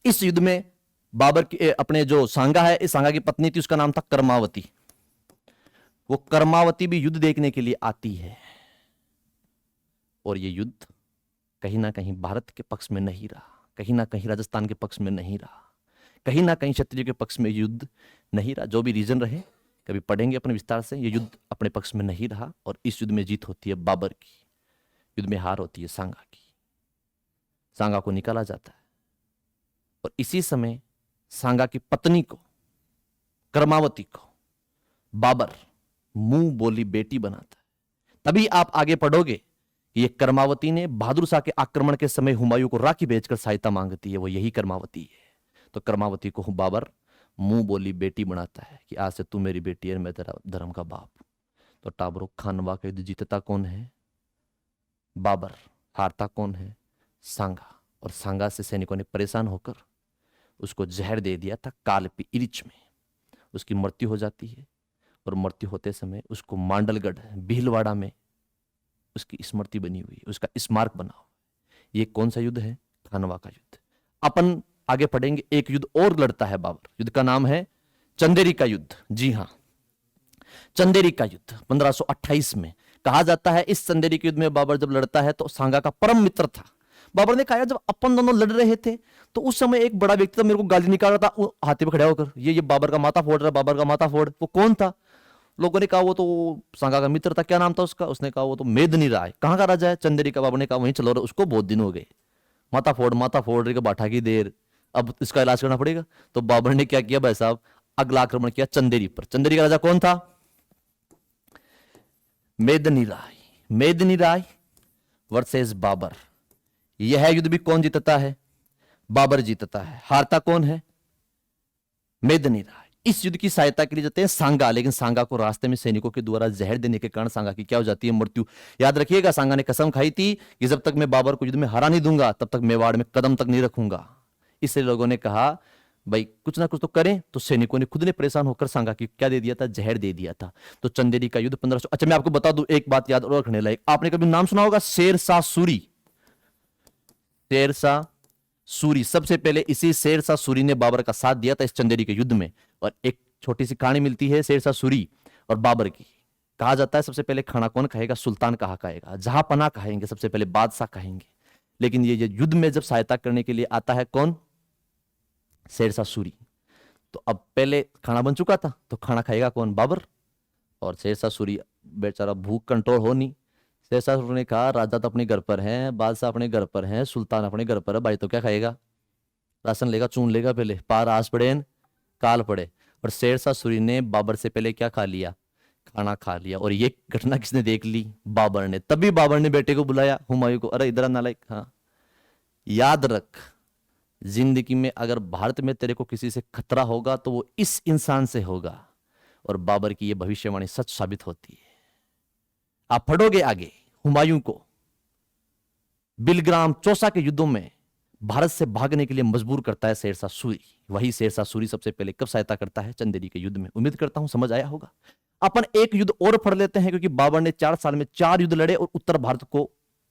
इस युद्ध में बाबर की अपने जो सांगा है, इस सांगा की पत्नी थी, उसका नाम था कर्मावती। वो कर्मावती भी युद्ध देखने के लिए आती है। और ये युद्ध कहीं ना कहीं भारत के पक्ष में नहीं रहा, कहीं ना कहीं राजस्थान के पक्ष में नहीं रहा, कहीं ना कहीं क्षत्रिय के पक्ष में युद्ध नहीं रहा। जो भी रीजन रहे, कभी पढ़ेंगे अपने विस्तार से। ये युद्ध अपने पक्ष में नहीं रहा और इस युद्ध में जीत होती है बाबर की, युद्ध में हार होती है सांगा की। सांगा को निकाला जाता है और इसी समय सांगा की पत्नी को, कर्मावती को, बाबर मुंह बोली बेटी बनाता है। तभी आप आगे पढ़ोगे कि ये कर्मावती ने बहादुर शाह के आक्रमण के समय हुमायूं को राखी भेजकर सहायता मांगती है, वो यही कर्मावती है। तो कर्मावती को बाबर मुंह बोली बेटी बनाता है कि आज से तू मेरी बेटी है, मैं तेरा धर्म का बाप। तो टाबरो, खानवा का युद्ध जीतता कौन है? बाबर। हारता कौन है? सांगा। और सांगा से सैनिकों ने परेशान होकर उसको जहर दे दिया था कालपी इरिच में। उसकी मृत्यु हो जाती है और मृत्यु होते समय उसको मांडलगढ़ भीलवाड़ा में उसकी स्मृति बनी हुई, उसका स्मारक बना हुआ। ये कौन सा युद्ध है? खानवा का युद्ध। अपन आगे पढ़ेंगे, एक युद्ध और लड़ता है बाबर, युद्ध का नाम है चंदेरी का युद्ध। जी हां, चंदेरी का युद्ध 1528 में। कहा जाता है इस चंदेरी के युद्ध में बाबर जब लड़ता है तो सांगा का परम मित्र था। बाबर ने कहा जब अपन दोनों लड़ रहे थे तो उस समय एक बड़ा व्यक्ति था, मेरे को गाली निकाल रहा था हाथी पे खड़ा होकर, ये बाबर का माथा फोड़ रहा है, बाबर का माथा फोड़। वो कौन था? लोगों ने कहा वो तो सांगा का मित्र था। क्या नाम था उसका? उसने कहा वो तो मेदनी राय। कहाँ का राजा है? चंदेरी का। बाबर ने कहा वहीं चलो, उसको बहुत दिन हो गए, माथा फोड़ रही बाठा की देर, अब इसका इलाज करना पड़ेगा। तो बाबर ने क्या किया भाई साहब? अगला आक्रमण किया चंदेरी पर। चंदेरी का राजा कौन था? मेदनी राय। मेदनी राय वर्सेस बाबर। यह युद्ध भी कौन जीतता है? बाबर जीतता है। हारता कौन है? मेदनी राय। इस युद्ध की सहायता के लिए जाते हैं सांगा, लेकिन सांगा को रास्ते में सैनिकों के द्वारा जहर देने के कारण सांगा की क्या हो जाती है? मृत्यु। याद रखिएगा, सांगा ने कसम खाई थी कि जब तक मैं बाबर को युद्ध में हरा नहीं दूंगा तब तक मेवाड़ में कदम तक नहीं रखूंगा। इसलिए लोगों ने कहा भाई कुछ ना कुछ तो करें। तो सैनिकों ने खुद ने परेशान होकर सांगा की क्या दे दिया था? जहर दे दिया था। तो चंदेरी का युद्ध 1500। अच्छा, मैं आपको बता दूं एक बात याद और रखने लायक, आपने कभी नाम सुना होगा शेरशाह सूरी। शेरशाह सूरी, सबसे पहले इसी शेरशाह सूरी ने बाबर का साथ दिया था इस चंदेरी के युद्ध में। और एक छोटी सी कहानी मिलती है शेरशाह सूरी और बाबर की। कहा जाता है सबसे पहले खाना कौन खाएगा? सुल्तान कहा खाएगा, जहां पना कहेंगे सबसे पहले बादशाह कहेंगे। लेकिन ये युद्ध में जब सहायता करने के लिए आता है कौन? शेरशाह सूरी। तो अब पहले खाना बन चुका था तो खाना खाएगा कौन? बाबर। और शेरशाह सूरी बेचारा भूख कंट्रोल हो नहीं। शेरशाह सूरी ने कहा राजा तो अपने घर पर है, बादशाह अपने घर पर है, सुल्तान अपने घर पर है, भाई तो क्या खाएगा? राशन लेगा, चून लेगा, पहले पार आस पड़े न काल पड़े। और शेरशाह सूरी ने बाबर से पहले क्या खा लिया? खाना खा लिया। और ये घटना किसने देख ली? बाबर ने। तभी बाबर ने बेटे को बुलाया, हुमायूं को, अरे इधर नालायक, हाँ याद रख, जिंदगी में अगर भारत में तेरे को किसी से खतरा होगा तो वो इस इंसान से होगा। और बाबर की ये भविष्यवाणी सच साबित होती है। आप पढ़ोगे आगे, हुमायूं को बिलग्राम चौसा के युद्धों में भारत से भागने के लिए मजबूर करता है शेरशाह सूरी। वही शेरशाह सूरी सबसे पहले कब सहायता करता है? चंदेरी के युद्ध में। उम्मीद करता हूं समझ आया होगा। अपन एक युद्ध और पढ़ लेते हैं, क्योंकि बाबर ने 4 साल में 4 युद्ध लड़े और उत्तर भारत को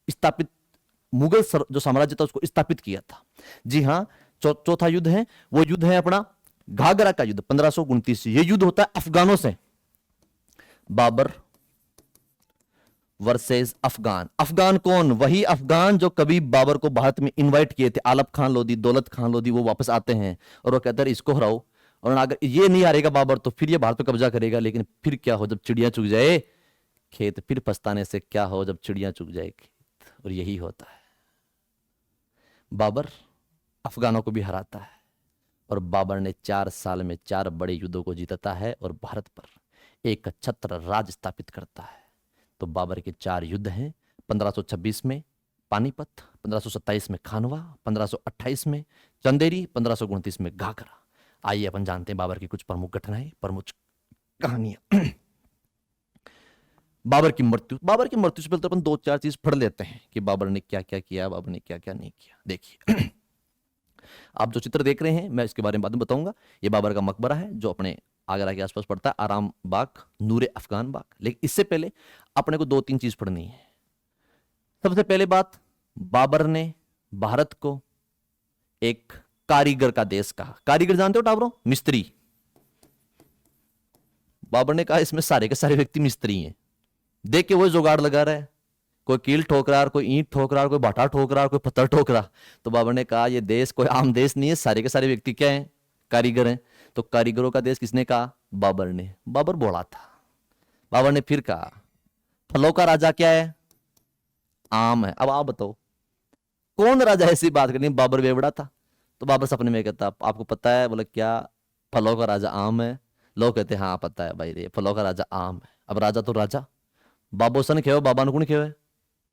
स्थापित, मुगल जो साम्राज्य था उसको स्थापित किया था। जी हां, चौथा युद्ध है, वो युद्ध है अपना घाघरा का युद्ध 1529। ये युद्ध होता है अफगानों से। बाबर वर्सेस अफगान। अफगान कौन? वही अफगान जो कभी बाबर को भारत में इनवाइट किए थे। आलप खान लोधी, दौलत खान लोधी, वो वापस आते हैं और वो कहते हैं इसको हराओ, और अगर ये नहीं हारेगा बाबर तो फिर ये भारत पर कब्जा करेगा। लेकिन फिर क्या हो? जब चिड़िया चुग जाए खेत, फिर पछताने से क्या हो जब चिड़िया चुग जाए खेत। और यही होता है। बाबर अफगानों को भी हराता है और बाबर ने 4 साल में 4 बड़े युद्धों को जीतता है और भारत पर एक छत्र राज स्थापित करता है। तो बाबर के 4 युद्ध हैं। 1526 में पानीपत, 1527 में खानवा, 1528 में चंदेरी, 1529 में घाघरा। आइए अपन जानते हैं बाबर की कुछ प्रमुख घटनाएं, प्रमुख कहानियां। बाबर की मृत्यु। बाबर की मृत्यु से पहले तो अपन 2-4 चीज पढ़ लेते हैं कि बाबर ने क्या क्या किया, बाबर ने क्या क्या नहीं किया। देखिए आप जो चित्र देख रहे हैं मैं इसके बारे में बाद में बताऊंगा। ये बाबर का मकबरा है जो अपने आगरा के आसपास पड़ता है, आराम बाग, नूरे अफगान बाग। लेकिन इससे पहले अपने को 2-3 चीज पढ़नी है। सबसे पहले बात, बाबर ने भारत को एक कारीगर का देश कहा। कारीगर जानते हो टाबरों? मिस्त्री। बाबर ने कहा इसमें सारे के सारे व्यक्ति मिस्त्री हैं। देख के वो जुगाड़ लगा रहा है, कोई कील ठोक रहा है, कोई ईंट ठोक रहा है, कोई भाटा ठोक रहा है, कोई पत्थर ठोक रहा। तो बाबर ने कहा ये देश कोई आम देश नहीं है, सारे के सारे व्यक्ति क्या हैं? कारीगर हैं। तो कारीगरों का देश किसने कहा? बाबर ने। बाबर बोला था। बाबर ने फिर कहा फलों का राजा क्या है? आम है। अब आप बताओ कौन राजा ऐसी बात करनी? बाबर बेवड़ा था। तो बाबर सपने में कहता आपको पता है? बोला क्या? फलों का राजा आम है। लोग कहते हाँ पता है भाई, रे फलों का राजा आम है। अब राजा तो राजा, बाबो सन खेव, बाबा नुकुण खेव।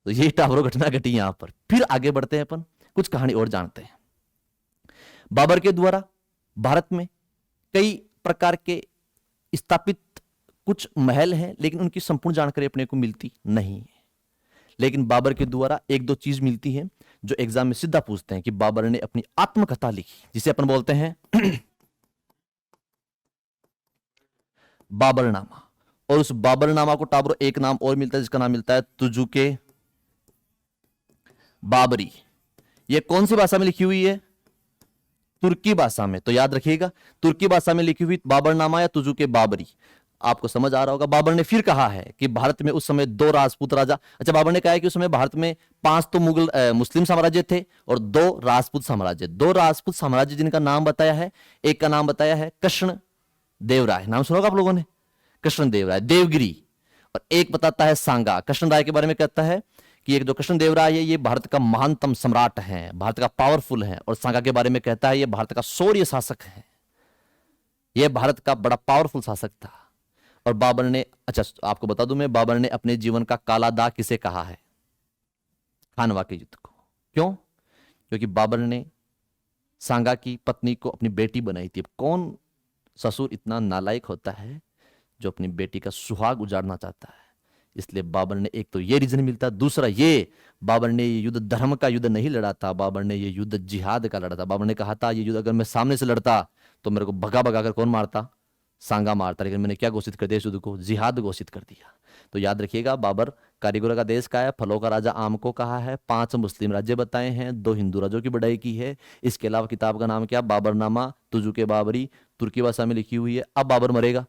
तो ये टावरो घटना घटी यहां पर। फिर आगे बढ़ते हैं अपन, कुछ कहानी और जानते हैं। बाबर के द्वारा भारत में कई प्रकार के स्थापित कुछ महल हैं, लेकिन उनकी संपूर्ण जानकारी अपने को मिलती नहीं है। लेकिन बाबर के द्वारा 1-2 चीज मिलती है जो एग्जाम में सीधा पूछते हैं कि बाबर ने अपनी आत्मकथा लिखी, जिसे अपन बोलते हैं बाबरनामा। और उस बाबरनामा को टाबरो एक नाम और मिलता है जिसका नाम मिलता है तुजुके बाबरी। ये कौन सी भाषा में लिखी हुई है? तुर्की भाषा में। तो याद रखिएगा, तुर्की भाषा में लिखी हुई बाबरनामा या तुजुके बाबरी। आपको समझ आ रहा होगा। बाबर ने फिर कहा है कि भारत में उस समय 2 राजपूत राजा, अच्छा बाबर ने कहा है कि उस समय भारत में 5 तो मुस्लिम साम्राज्य थे और 2 राजपूत साम्राज्य। 2 राजपूत साम्राज्य जिनका नाम बताया है, एक का नाम बताया है कृष्ण देवराय, नाम सुना होगा आप लोगों ने, कृष्ण देवराय देवगिरी। और एक बताता है सांगा। कृष्ण राय के बारे में कहता है कि एक जो कृष्ण देवराय है ये भारत का महानतम सम्राट है, भारत का पावरफुल है। और सांगा के बारे में कहता है ये भारत का शौर्य शासक है, ये भारत का बड़ा पावरफुल शासक था। और बाबर ने, अच्छा आपको बता दूं मैं, बाबर ने अपने जीवन का काला दाग किसे कहा है? खानवा के युद्ध को। क्यों? क्योंकि बाबर ने सांगा की पत्नी को अपनी बेटी बनाई थी। अब कौन ससुर इतना नालायक होता है जो अपनी बेटी का सुहाग उजाड़ना चाहता है? इसलिए बाबर ने, एक तो ये रीजन मिलता है, दूसरा ये बाबर ने ये युद्ध धर्म का युद्ध नहीं लड़ा था, बाबर ने ये युद्ध जिहाद का लड़ा था। बाबर ने कहा था ये युद्ध अगर मैं सामने से लड़ता तो मेरे को भगा भगा कर कौन मारता? सांगा मारता। लेकिन मैंने क्या घोषित कर दिया इस युद्ध को? जिहाद घोषित कर दिया। तो याद रखिएगा, बाबर कारीगरों का देश का है, फलों का राजा आम को कहा है, 5 मुस्लिम राज्य बताए हैं, 2 हिंदू राज्यों की बढ़ाई की है। इसके अलावा किताब का नाम क्या? बाबरनामा तुजुके बाबरी, तुर्की भाषा में लिखी हुई है। अब बाबर मरेगा,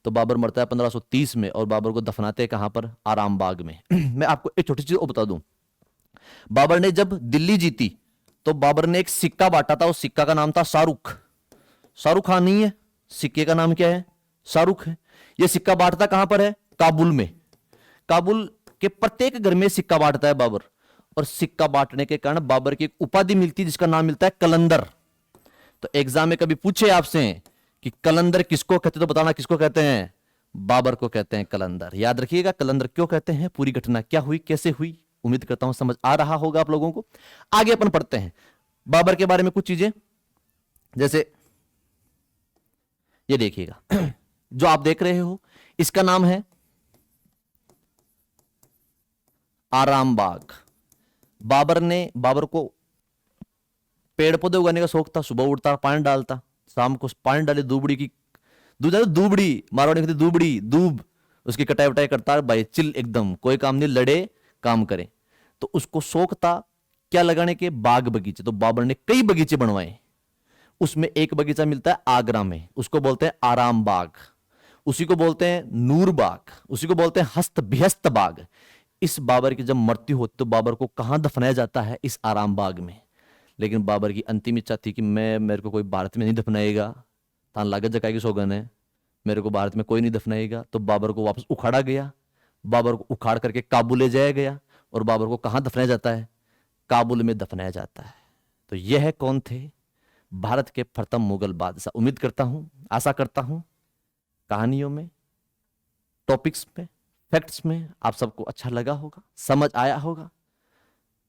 तो बाबर मरता है 1530 में, और बाबर को दफनाते हैं कहां पर? आराम बाग में। मैं आपको एक छोटी चीज और बता दूं, बाबर ने जब दिल्ली जीती तो बाबर ने एक सिक्का बांटा था, उस सिक्का का नाम था शाहरुख। शाहरुख खान नहीं है, सिक्के का नाम क्या है? शाहरुख है। यह सिक्का बांटता कहां पर है? काबुल में। काबुल के प्रत्येक घर में सिक्का बांटता है बाबर, और सिक्का बांटने के कारण बाबर की एक उपाधि मिलती है जिसका नाम मिलता है कलंदर। तो एग्जाम में कभी पूछे आपसे कि कलंदर किसको कहते, तो बताना किसको कहते हैं? बाबर को कहते हैं कलंदर। याद रखिएगा कलंदर क्यों कहते हैं, पूरी घटना क्या हुई, कैसे हुई। उम्मीद करता हूं समझ आ रहा होगा आप लोगों को। आगे अपन पढ़ते हैं बाबर के बारे में कुछ चीजें, जैसे ये देखिएगा। जो आप देख रहे हो इसका नाम है आराम बाग। बाबर को पेड़ पौधे उगाने का शौक था। सुबह उठता पानी डालता, शाम को पानी डाले दूबड़ी की, दूबड़ी मारवाड़ी कहते दूबड़ी, दूब, उसकी कटाई वटाई करता है भाई, चिल एकदम, कोई काम नहीं, लड़े काम करे। तो उसको शौक था क्या लगाने के? बाग बगीचे। तो बाबर ने कई बगीचे बनवाए, उसमें एक बगीचा मिलता है आगरा में, उसको बोलते हैं आराम बाग, उसी को बोलते हैं नूर बाग, उसी को बोलते हैं हस्त बिहस्त बाग। इस बाबर की जब मृत्यु होती तो बाबर को कहां दफनाया जाता है? इस आराम बाग में। लेकिन बाबर की अंतिम इच्छा थी कि मेरे को कोई भारत में नहीं दफनाएगा, तान लागत जकाई की सौगन है, मेरे को भारत में कोई नहीं दफनाएगा। तो बाबर को वापस उखाड़ा गया, बाबर को उखाड़ करके काबुल ले जाया गया, और बाबर को कहां दफनाया जाता है? काबुल में दफनाया जाता है। तो यह कौन थे? भारत के प्रथम मुगल बादशाह। उम्मीद करता हूं, आशा करता हूं कहानियों में, टॉपिक्स में, फैक्ट्स में आप सबको अच्छा लगा होगा, समझ आया होगा।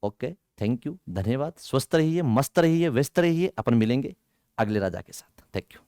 ओके, थैंक यू, धन्यवाद। स्वस्थ रहिए, मस्त रहिए, व्यस्त रहिए। अपन मिलेंगे अगले राजा के साथ। Thank you.